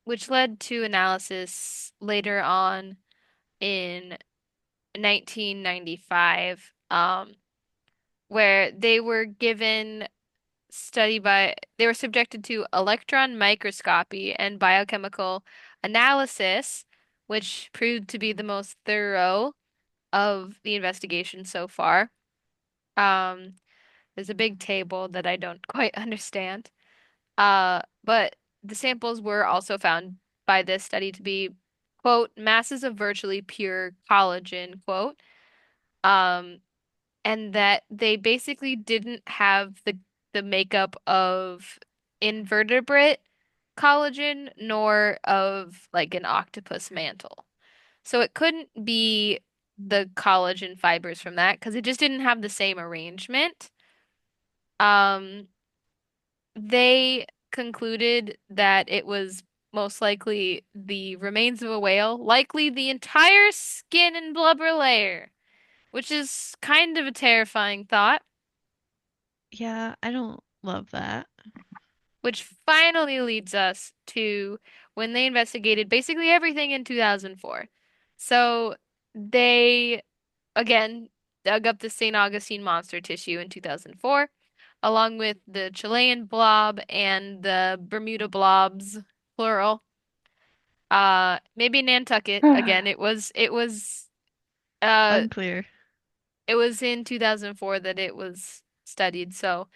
which led to analysis later on in 1995, where they were subjected to electron microscopy and biochemical analysis, which proved to be the most thorough of the investigation so far. Um, there's a big table that I don't quite understand. But the samples were also found by this study to be, quote, masses of virtually pure collagen, quote. Um, and that they basically didn't have the makeup of invertebrate collagen nor of like an octopus mantle. So it couldn't be the collagen fibers from that because it just didn't have the same arrangement. Um, they concluded that it was most likely the remains of a whale, likely the entire skin and blubber layer, which is kind of a terrifying thought. Yeah, I don't love that. Which finally leads us to when they investigated basically everything in 2004. So they, again, dug up the St. Augustine monster tissue in 2004, along with the Chilean blob and the Bermuda blobs, plural. Maybe Nantucket. Again, uh Unclear. it was in 2004 that it was studied, so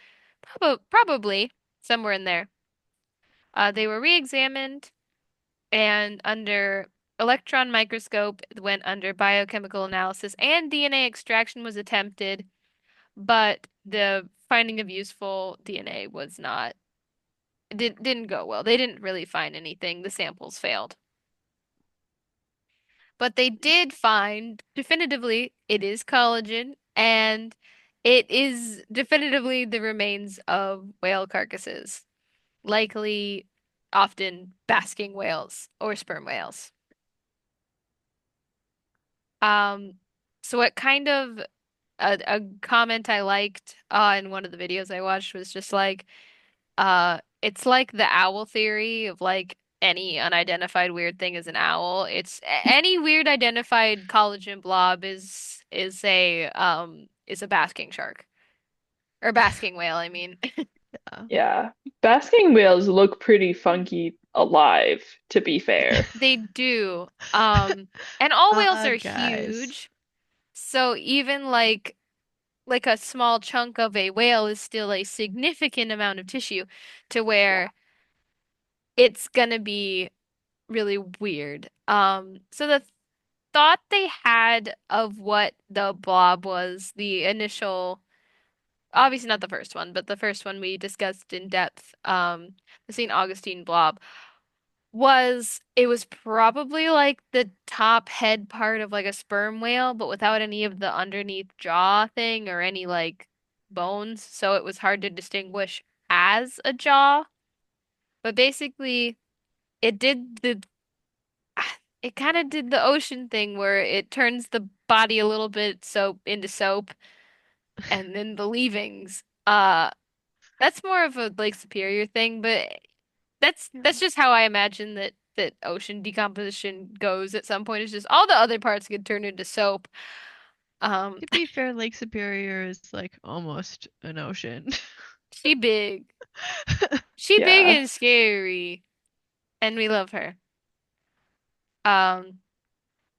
probably somewhere in there. They were re-examined and under electron microscope went under biochemical analysis and DNA extraction was attempted, but the finding of useful DNA was not didn't go well. They didn't really find anything. The samples failed. But they did find definitively it is collagen and it is definitively the remains of whale carcasses, likely often basking whales or sperm whales. Um, so what kind of a comment I liked in one of the videos I watched was just like, it's like the owl theory of like any unidentified weird thing is an owl. It's any weird identified collagen blob is a basking shark or basking whale, I mean. Yeah. Yeah. Basking whales look pretty funky alive, to be fair. They do. And all whales are Guys. huge, so even like a small chunk of a whale is still a significant amount of tissue to Yeah. where it's gonna be really weird. So the thought they had of what the blob was, the initial, obviously not the first one, but the first one we discussed in depth, the St. Augustine blob, was it was probably like the top head part of like a sperm whale, but without any of the underneath jaw thing or any like bones, so it was hard to distinguish as a jaw. But basically, it did the it kind of did the ocean thing where it turns the body a little bit soap into soap and then the leavings. That's more of a Lake Superior thing, but that's Yeah. just how I imagine that ocean decomposition goes at some point. It's just all the other parts get turned into soap. Um, To be fair, Lake Superior is like almost an ocean. she big. She big Yeah. and scary. and we love her. Um,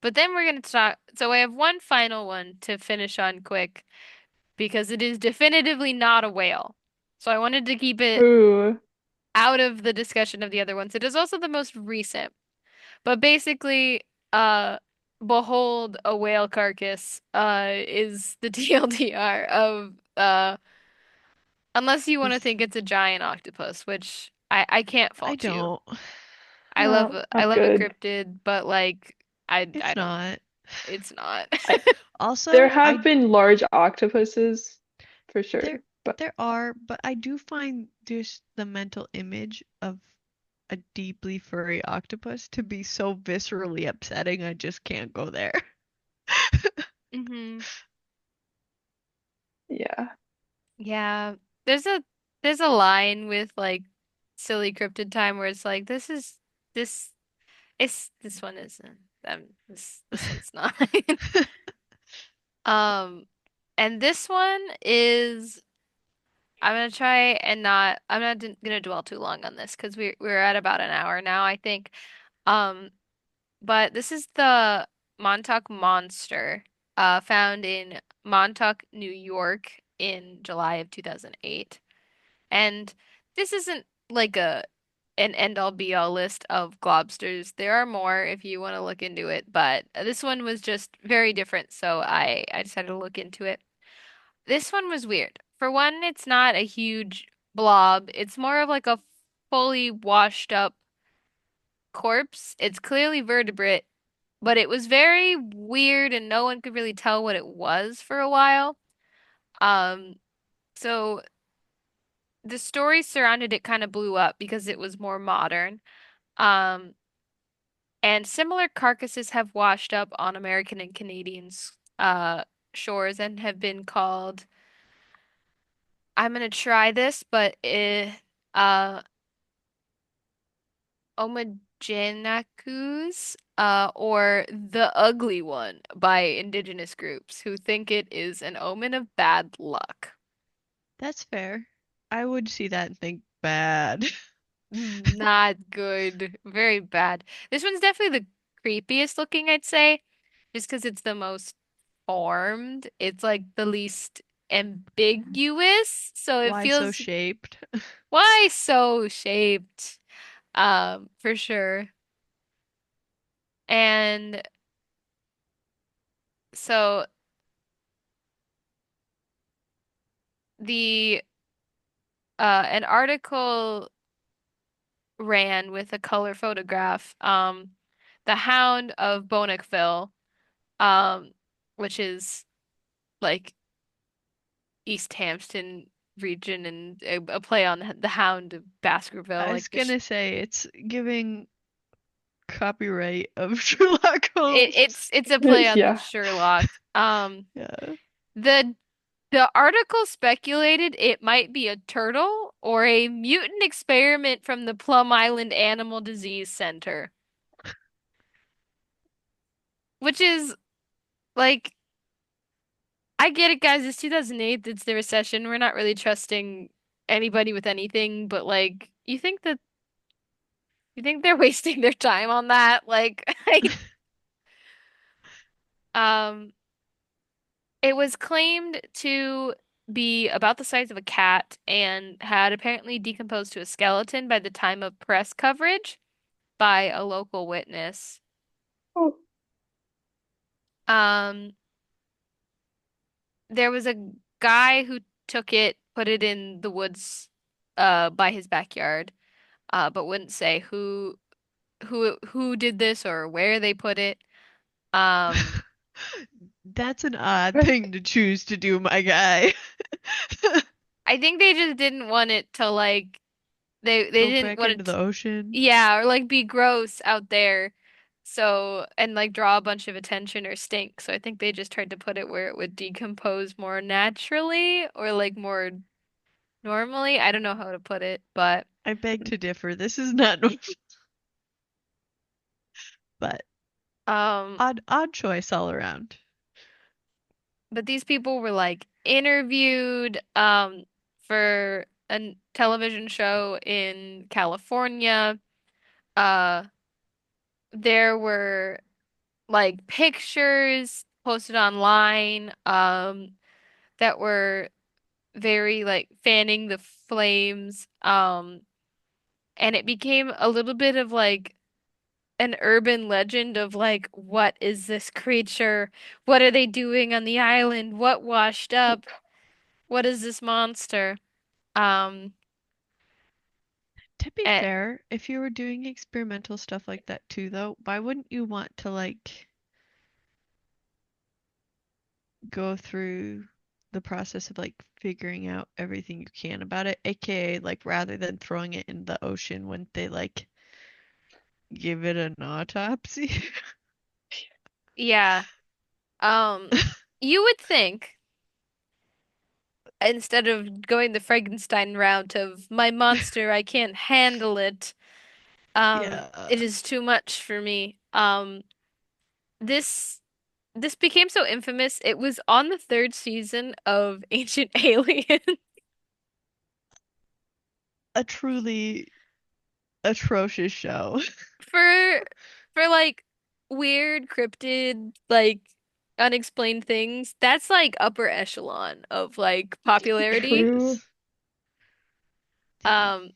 but then we're gonna talk. So I have one final one to finish on quick because it is definitively not a whale. So I wanted to keep it Ooh. out of the discussion of the other ones. It is also the most recent. But basically, uh, behold a whale carcass, is the TLDR of, unless you want to Is think it's a giant octopus, which I can't I fault you. don't. No, I not love a good. cryptid, but like I It's don't, not. it's not. I There Also, have been large octopuses for there sure, but there are, but I do find just the mental image of a deeply furry octopus to be so viscerally upsetting. I just can't go there. hmm yeah. Yeah. There's a there's a line with like silly cryptid time where it's like this this one isn't. This one's not. Um, and this one is I'm gonna try and not I'm not gonna dwell too long on this because we're at about an hour now, I think. Um, but this is the Montauk Monster, found in Montauk, New York in July of 2008. And this isn't like a an end all be all list of globsters. There are more if you want to look into it, but this one was just very different, so I decided to look into it. This one was weird. For one, it's not a huge blob. It's more of like a fully washed up corpse. It's clearly vertebrate, but it was very weird and no one could really tell what it was for a while. Um, so the story surrounded it kind of blew up because it was more modern. Um, and similar carcasses have washed up on American and Canadian shores and have been called, I'm gonna try this, but uh Omaginakus, or the ugly one by indigenous groups who think it is an omen of bad luck. That's fair. I would see that and think bad. Not good. Very bad. This one's definitely the creepiest looking, I'd say, just because it's the most formed. It's like the least ambiguous, so it Why so feels shaped? why so shaped, for sure. And so the an article ran with a color photograph, the Hound of Bonacville, um, which is like East Hampton region and a play on the Hound of Baskerville, I like was the sh gonna say it's giving copyright of Sherlock Holmes. it's a play on Yeah. Sherlock. Yeah. The the article speculated it might be a turtle or a mutant experiment from the Plum Island Animal Disease Center, which is like I get it, guys. It's 2008. It's the recession. We're not really trusting anybody with anything, but like, you think they're wasting their time on that? Like, um, it was claimed to be about the size of a cat and had apparently decomposed to a skeleton by the time of press coverage by a local witness. Oh. Um, there was a guy who took it, put it in the woods, by his backyard, but wouldn't say who did this or where they put it. Um, That's an odd thing to choose to do, my guy. I think they just didn't want it to like they Go didn't back want into it the to, ocean. yeah, or like be gross out there. So, and like draw a bunch of attention or stink. So I think they just tried to put it where it would decompose more naturally or like more normally. I don't know how to put it, but I beg to differ. This is not normal, but um odd choice all around. but these people were like interviewed for a television show in California. Uh, there were like pictures posted online, that were very like fanning the flames. And it became a little bit of like an urban legend of like, what is this creature? What are they doing on the island? What washed up? What is this monster? Um, To be and fair, if you were doing experimental stuff like that too, though, why wouldn't you want to like go through the process of like figuring out everything you can about it? AKA, like rather than throwing it in the ocean, wouldn't they like give it an autopsy? yeah, um, you would think instead of going the Frankenstein route of my monster, I can't handle it. Yeah, It is too much for me. This this became so infamous. It was on the third season of Ancient Aliens a truly atrocious show. for like weird, cryptid, like unexplained things. That's like upper echelon of like popularity. True. Yes. The Um,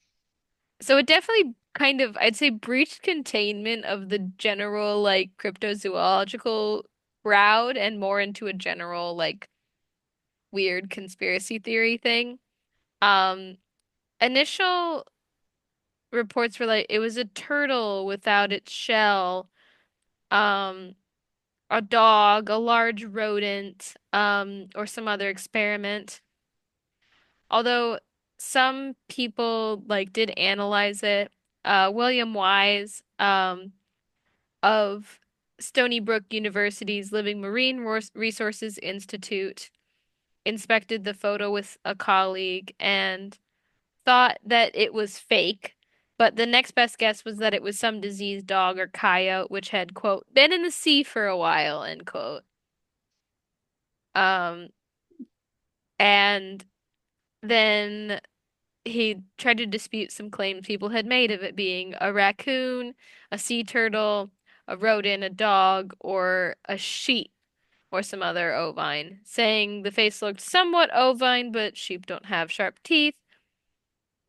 so it definitely kind of, I'd say, breached containment of the general like cryptozoological crowd and more into a general like weird conspiracy theory thing. Um, Initial reports were like it was a turtle without its shell, um, a dog, a large rodent, or some other experiment. Although some people like did analyze it. William Wise, of Stony Brook University's Living Marine Resources Institute inspected the photo with a colleague and thought that it was fake, but the next best guess was that it was some diseased dog or coyote which had, quote, been in the sea for a while, end quote. Um, and then he tried to dispute some claims people had made of it being a raccoon, a sea turtle, a rodent, a dog, or a sheep, or some other ovine, saying the face looked somewhat ovine, but sheep don't have sharp teeth.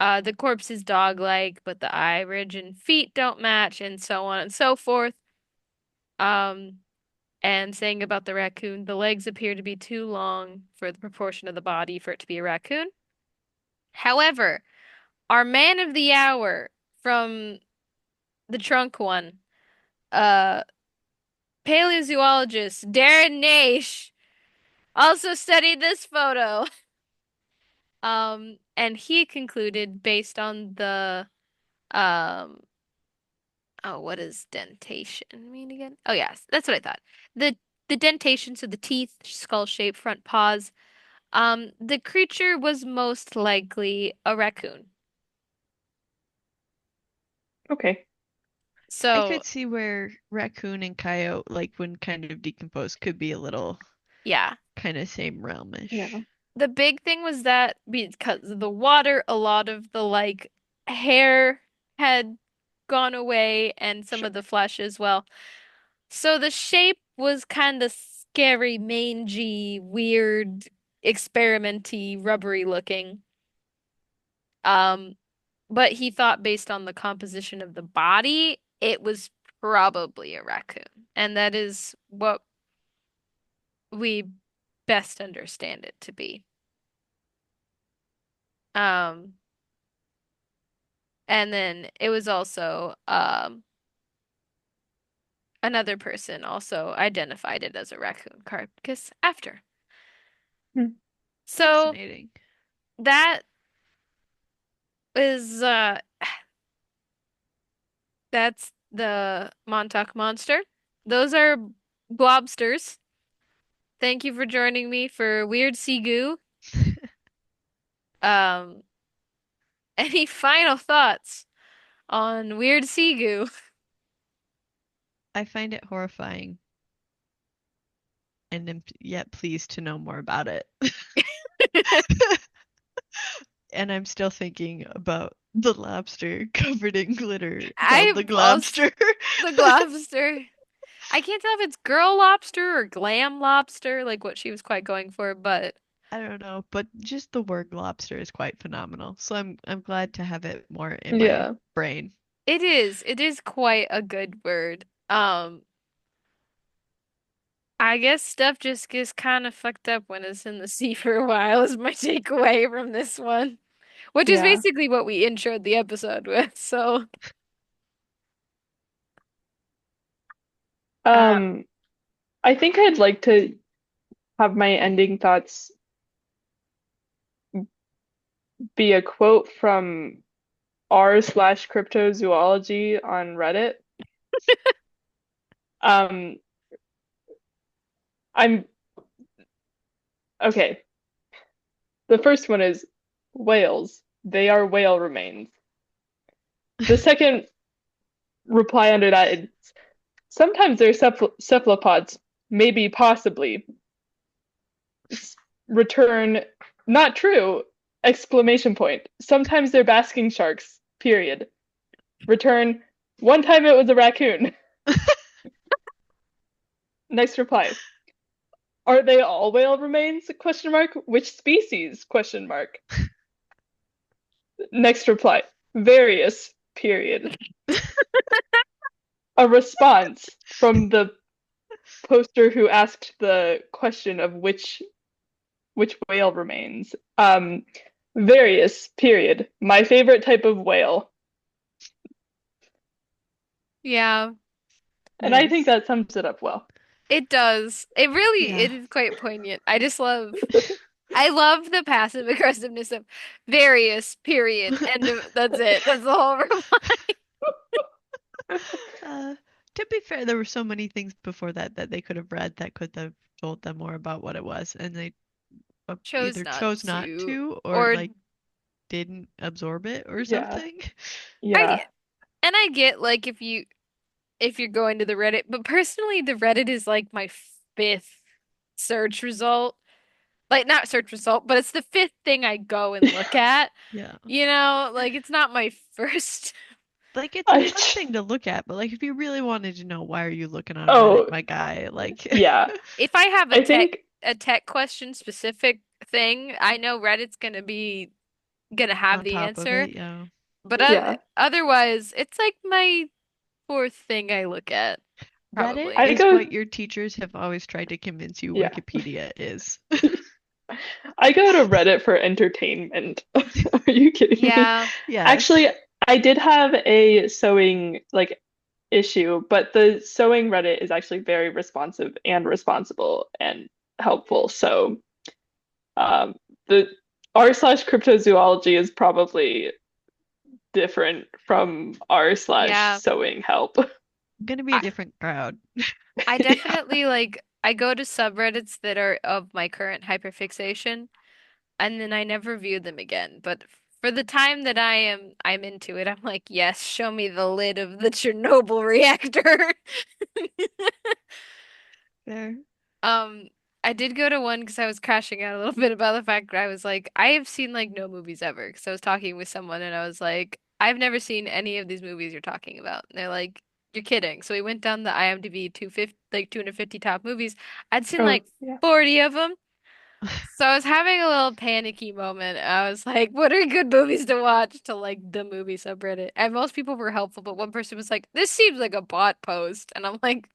The corpse is dog-like, but the eye ridge and feet don't match, and so on and so forth. Um, and saying about the raccoon, the legs appear to be too long for the proportion of the body for it to be a raccoon. However, our man of the hour from the trunk one, uh, paleozoologist Darren Naish, also studied this photo. And he concluded based on the um oh, what does dentation mean again? Oh yes, that's what I thought. The the dentation, so the teeth, skull shape, front paws. The creature was most likely a raccoon. Okay. I So could see where raccoon and coyote, like when kind of decomposed, could be a little yeah. kind of same realmish. Yeah. The big thing was that because of the water, a lot of the like hair had gone away and some Sure. of the flesh as well. So the shape was kind of scary, mangy, weird, experimenty, rubbery looking. Um, but he thought based on the composition of the body, it was probably a raccoon. And that is what we best understand it to be. Um, and then it was also another person also identified it as a raccoon carcass after. Hmm. So Fascinating. that is that's the Montauk Monster. Those are Globsters. Thank you for joining me for Weird Sea Goo. Um, any final thoughts on Weird Sea Goo? I find it horrifying and am yet pleased to know more about it. and I'm still thinking about the lobster covered in glitter called the I've also Globster. the Globster. I can't tell if it's girl lobster or glam lobster, like what she was quite going for, but I don't know, but just the word lobster is quite phenomenal. So I'm glad to have it more in my Yeah. brain. it is. It is quite a good word. I guess stuff just gets kind of fucked up when it's in the sea for a while, is my takeaway from this one. Which is Yeah. basically what we introed the episode with. So, uh, Um, I think I'd like to have my ending thoughts be a quote from r/slash cryptozoology on Reddit. Um, I'm okay. The first one is whales. They are whale remains. The second reply under that is sometimes they're cephalopods, maybe, possibly. Return, not true! Exclamation point. Sometimes they're basking sharks. Period. Return, one time it was a raccoon. Next reply. Are they all whale remains? Question mark. Which species? Question mark. Next reply. Various. Period. A response from the poster who asked the question of which whale remains. Various. Period. My favorite type of whale. yeah, And I think Nice. that sums it up well. it does. Yeah. It is quite poignant. I love the passive aggressiveness of various, period. That's it. That's the whole reply. Uh, to be fair, there were so many things before that that they could have read that could have told them more about what it was, and they Chose either not chose not to, to or or like didn't absorb it or Yeah. something. I, Yeah. and I get like if you're going to the Reddit, but personally, the Reddit is like my fifth search result. Like not search result, but it's the fifth thing I go and look at. Yeah. You know, like it's not my first. Like it's a I fun thing to look at, but like if you really wanted to know why are you looking on Reddit, oh my guy, like yeah. If I have I think a tech question specific thing, I know Reddit's gonna have on the top of answer. it, yeah. But yeah. otherwise, it's like my fourth thing I look at, Reddit probably. I is go what your teachers have always tried to convince you yeah. Wikipedia is. I go to Reddit for entertainment. Are you kidding me? Yeah, Yes. Actually, I did have a sewing like issue, but the sewing Reddit is actually very responsive and responsible and helpful. So um the r/slash cryptozoology is probably different from r/slash yeah. sewing help. Gonna be a I different crowd. I Yeah. definitely like I go to subreddits that are of my current hyperfixation, and then I never view them again. But for the time that I'm into it, I'm like, yes, show me the lid of the Chernobyl reactor. Fair. Um, I did go to one because I was crashing out a little bit about the fact that I was like, I have seen like no movies ever. Because I was talking with someone and I was like, I've never seen any of these movies you're talking about. And they're like, you're kidding. So we went down the IMDb 250, like 250 top movies. I'd seen Oh, like yeah. 40 of them. So I was having a little panicky moment. I was like, what are good movies to watch to like the movie subreddit? And most people were helpful, but one person was like, this seems like a bot post. And I'm like,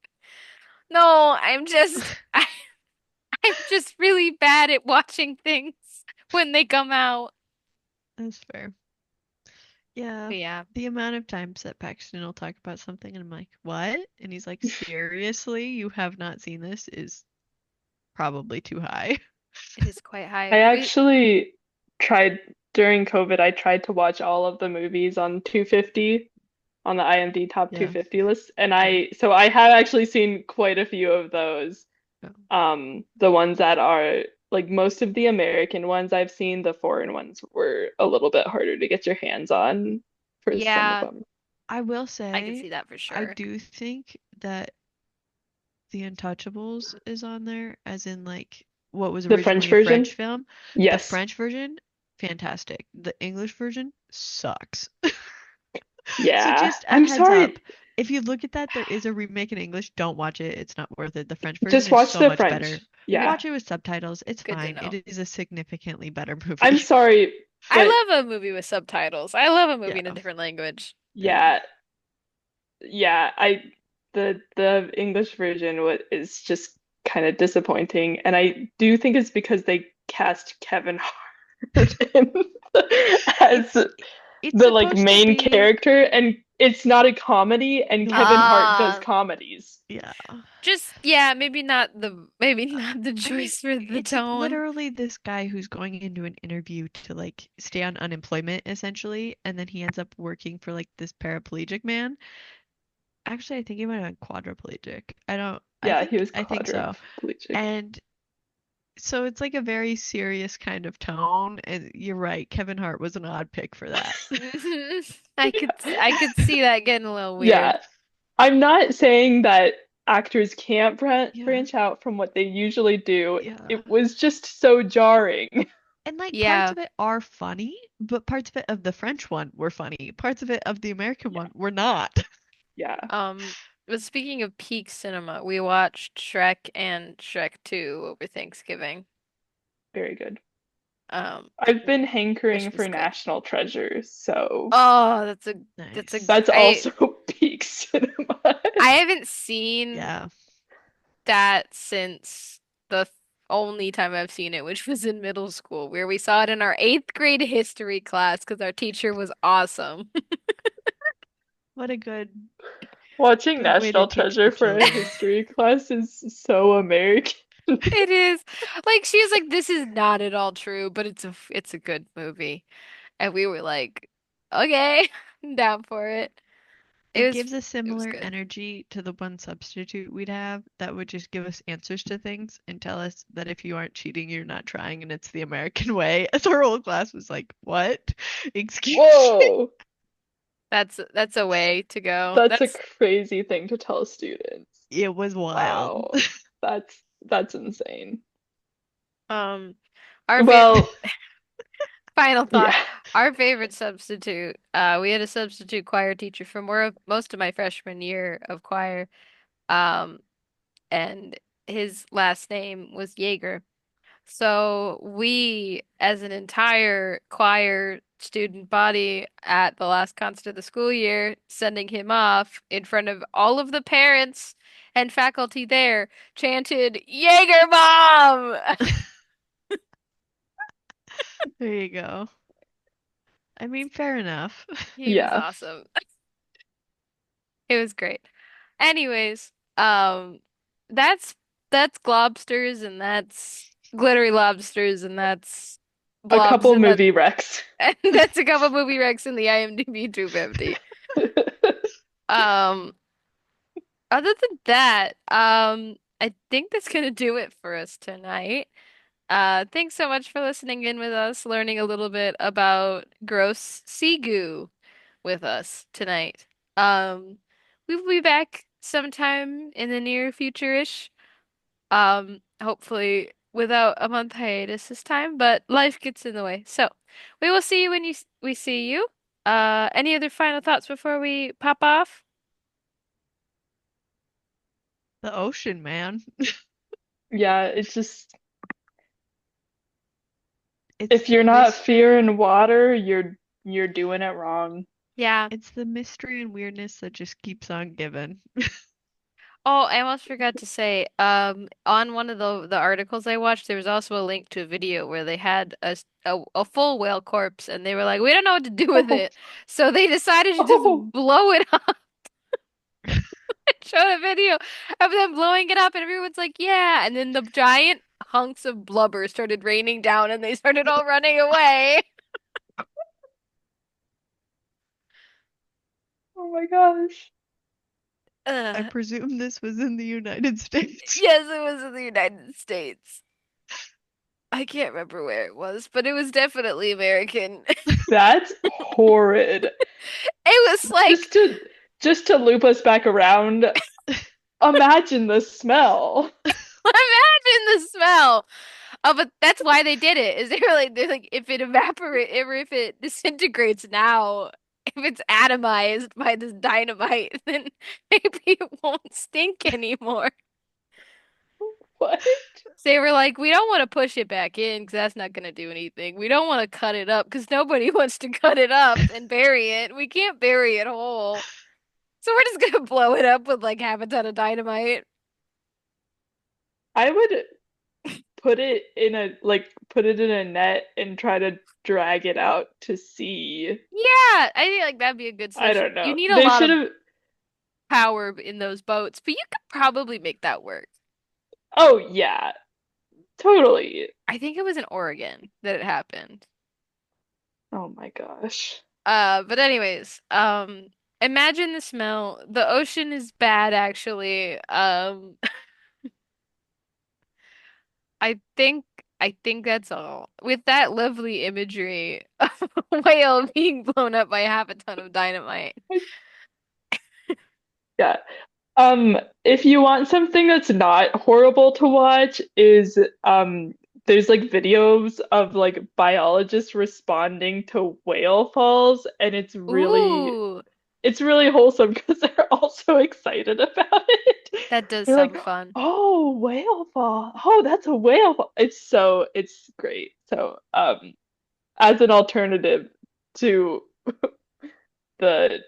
no, I'm just really bad at watching things when they come out. That's fair. Yeah. But yeah, The amount of times that Paxton will talk about something and I'm like, what? And he's like, seriously, you have not seen this is probably too high. it is quite I high. We actually tried during COVID, I tried to watch all of the movies on 250 on the IMDb top Yeah. 250 list, and Yeah. I have actually seen quite a few of those. Yeah. The ones that are like most of the American ones I've seen, the foreign ones were a little bit harder to get your hands on for some of yeah, them. I will I can say, see that for I sure. do think that The Untouchables is on there, as in like what was The French originally a version? French film. The Yes. French version, fantastic. The English version sucks. So Yeah. just a I'm heads up. sorry. If you look at that, there is a remake in English. Don't watch it. It's not worth it. The French version Just is watch so the much better. French. Yeah. Watch it with subtitles. It's Good to fine. know. It is a significantly better I'm movie. sorry, but I love a movie with subtitles. I love a movie Yeah. in a different language. Yeah. yeah, yeah, the English version is just kind of disappointing, and I do think it's because they cast Kevin Hart in as It's it's the like supposed to main be character, and it's not a comedy, and Kevin no. Hart does Ah, comedies. Yeah. just yeah, maybe not the I mean, choice for the it's tone. literally this guy who's going into an interview to like stay on unemployment essentially, and then he ends up working for like this paraplegic man. Actually, I think he might have been quadriplegic. I don't, Yeah, he was I think so. quadriplegic. And so it's like a very serious kind of tone. And you're right, Kevin Hart was an odd pick for that. I could see that getting a little weird. Yeah, I'm not saying that actors can't Yeah, branch out from what they usually do. yeah. It was just so jarring. And like parts Yeah. of it are funny, but parts of it of the French one were funny. Parts of it of the American Yeah, one were not. yeah, But speaking of peak cinema, we watched Shrek and Shrek 2 over Thanksgiving. very good. Um, I've been which hankering was for good. National Treasure, so Oh, that's a Nice. that's also peak cinema. I haven't seen Yeah. that since the only time I've seen it, which was in middle school, where we saw it in our eighth grade history class because our teacher was awesome. What a Watching good way to National teach Treasure the for a children. history class is so American. It is like she was like, "This is not at all true, but it's a good movie," and we were like, "Okay, I'm down for it." It It was gives a it was similar good. energy to the one substitute we'd have that would just give us answers to things and tell us that if you aren't cheating, you're not trying, and it's the American way. As our whole class was like, "What? Excuse me?" Whoa, That's a way to go. that's a That's crazy thing to tell students. It was wild. Wow, that's insane. um our favorite Well, final yeah, thought. Our favorite substitute. We had a substitute choir teacher for most of my freshman year of choir. Um, and his last name was Jaeger. So we, as an entire choir student body at the last concert of the school year, sending him off in front of all of the parents and faculty there, chanted Jaeger Bomb! There you go. I mean, fair enough. He was yeah. awesome. It was great. Anyways, um, that's that's Globsters and that's Glittery Lobsters and that's A Blobs couple and movie wrecks. that's a couple movie recs in the IMDb 250. Um, Other than that, I think that's gonna do it for us tonight. Thanks so much for listening in with us, learning a little bit about gross sea goo with us tonight. Um, we will be back sometime in the near future-ish. Hopefully without a month hiatus this time, but life gets in the way. So, we will see you when we see you. Any other final thoughts before we pop off? The ocean, man. Yeah, it's just It's if the you're not mystery. fearing water, you're doing it wrong. Yeah. It's the mystery and weirdness that just keeps on giving. Oh, I almost forgot to say, on one of the articles I watched, there was also a link to a video where they had a full whale corpse, and they were like, we don't know what to do with Oh, it, so they decided to just oh, blow it up. Showed a video of them blowing it up, and everyone's like, yeah, and then the giant hunks of blubber started raining down, and they started all running away. oh my gosh. I Uh, presume this was in the United States. yes, it was in the United States. I can't remember where it was, but it was definitely American. That's horrid. It was Just like, to just to loop us back around, imagine the smell. imagine the smell. Oh, but that's why they did it. Is they're like if it evaporates or if it disintegrates now, if it's atomized by this dynamite, then maybe it won't stink anymore. What? So they were like, we don't want to push it back in because that's not going to do anything. We don't want to cut it up because nobody wants to cut it up and bury it. We can't bury it whole. So we're just gonna blow it up with like half a ton of dynamite. I would put it in a net and try to drag it out to sea. Yeah, I think like that'd be a good I solution. don't You know. need a They lot should of have. power in those boats, but you could probably make that work. Oh yeah, totally. I think it was in Oregon that it happened. Oh my gosh. But anyways, imagine the smell. The ocean is bad actually. I think I think that's all. With that lovely imagery of a whale being blown up by half a ton of dynamite. Yeah. If you want something that's not horrible to watch, is there's like videos of like biologists responding to whale falls, and Ooh, it's really wholesome because they're all so excited about it. that does They're like, sound fun. "Oh, whale fall! Oh, that's a whale fall!" It's great. So, as an alternative to the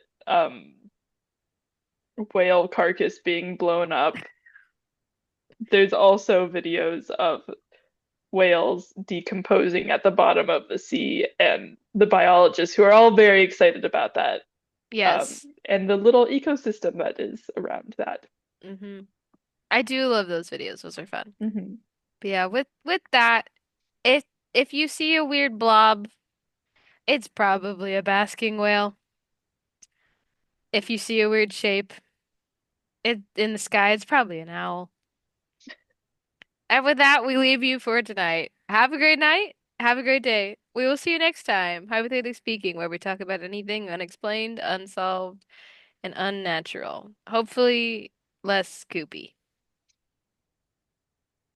whale carcass being blown up, there's also videos of whales decomposing at the bottom of the sea, and the biologists who are all very excited about that, Yes. and the little ecosystem that is around that. hmm I do love those videos. Those are fun. Hmm. But yeah, with that, if if you see a weird blob, it's probably a basking whale. If you see a weird shape, it in the sky, it's probably an owl. And with that, we leave you for tonight. Have a great night. Have a great day. We will see you next time, hypothetically speaking, where we talk about anything unexplained, unsolved, and unnatural. Hopefully less Scoopy.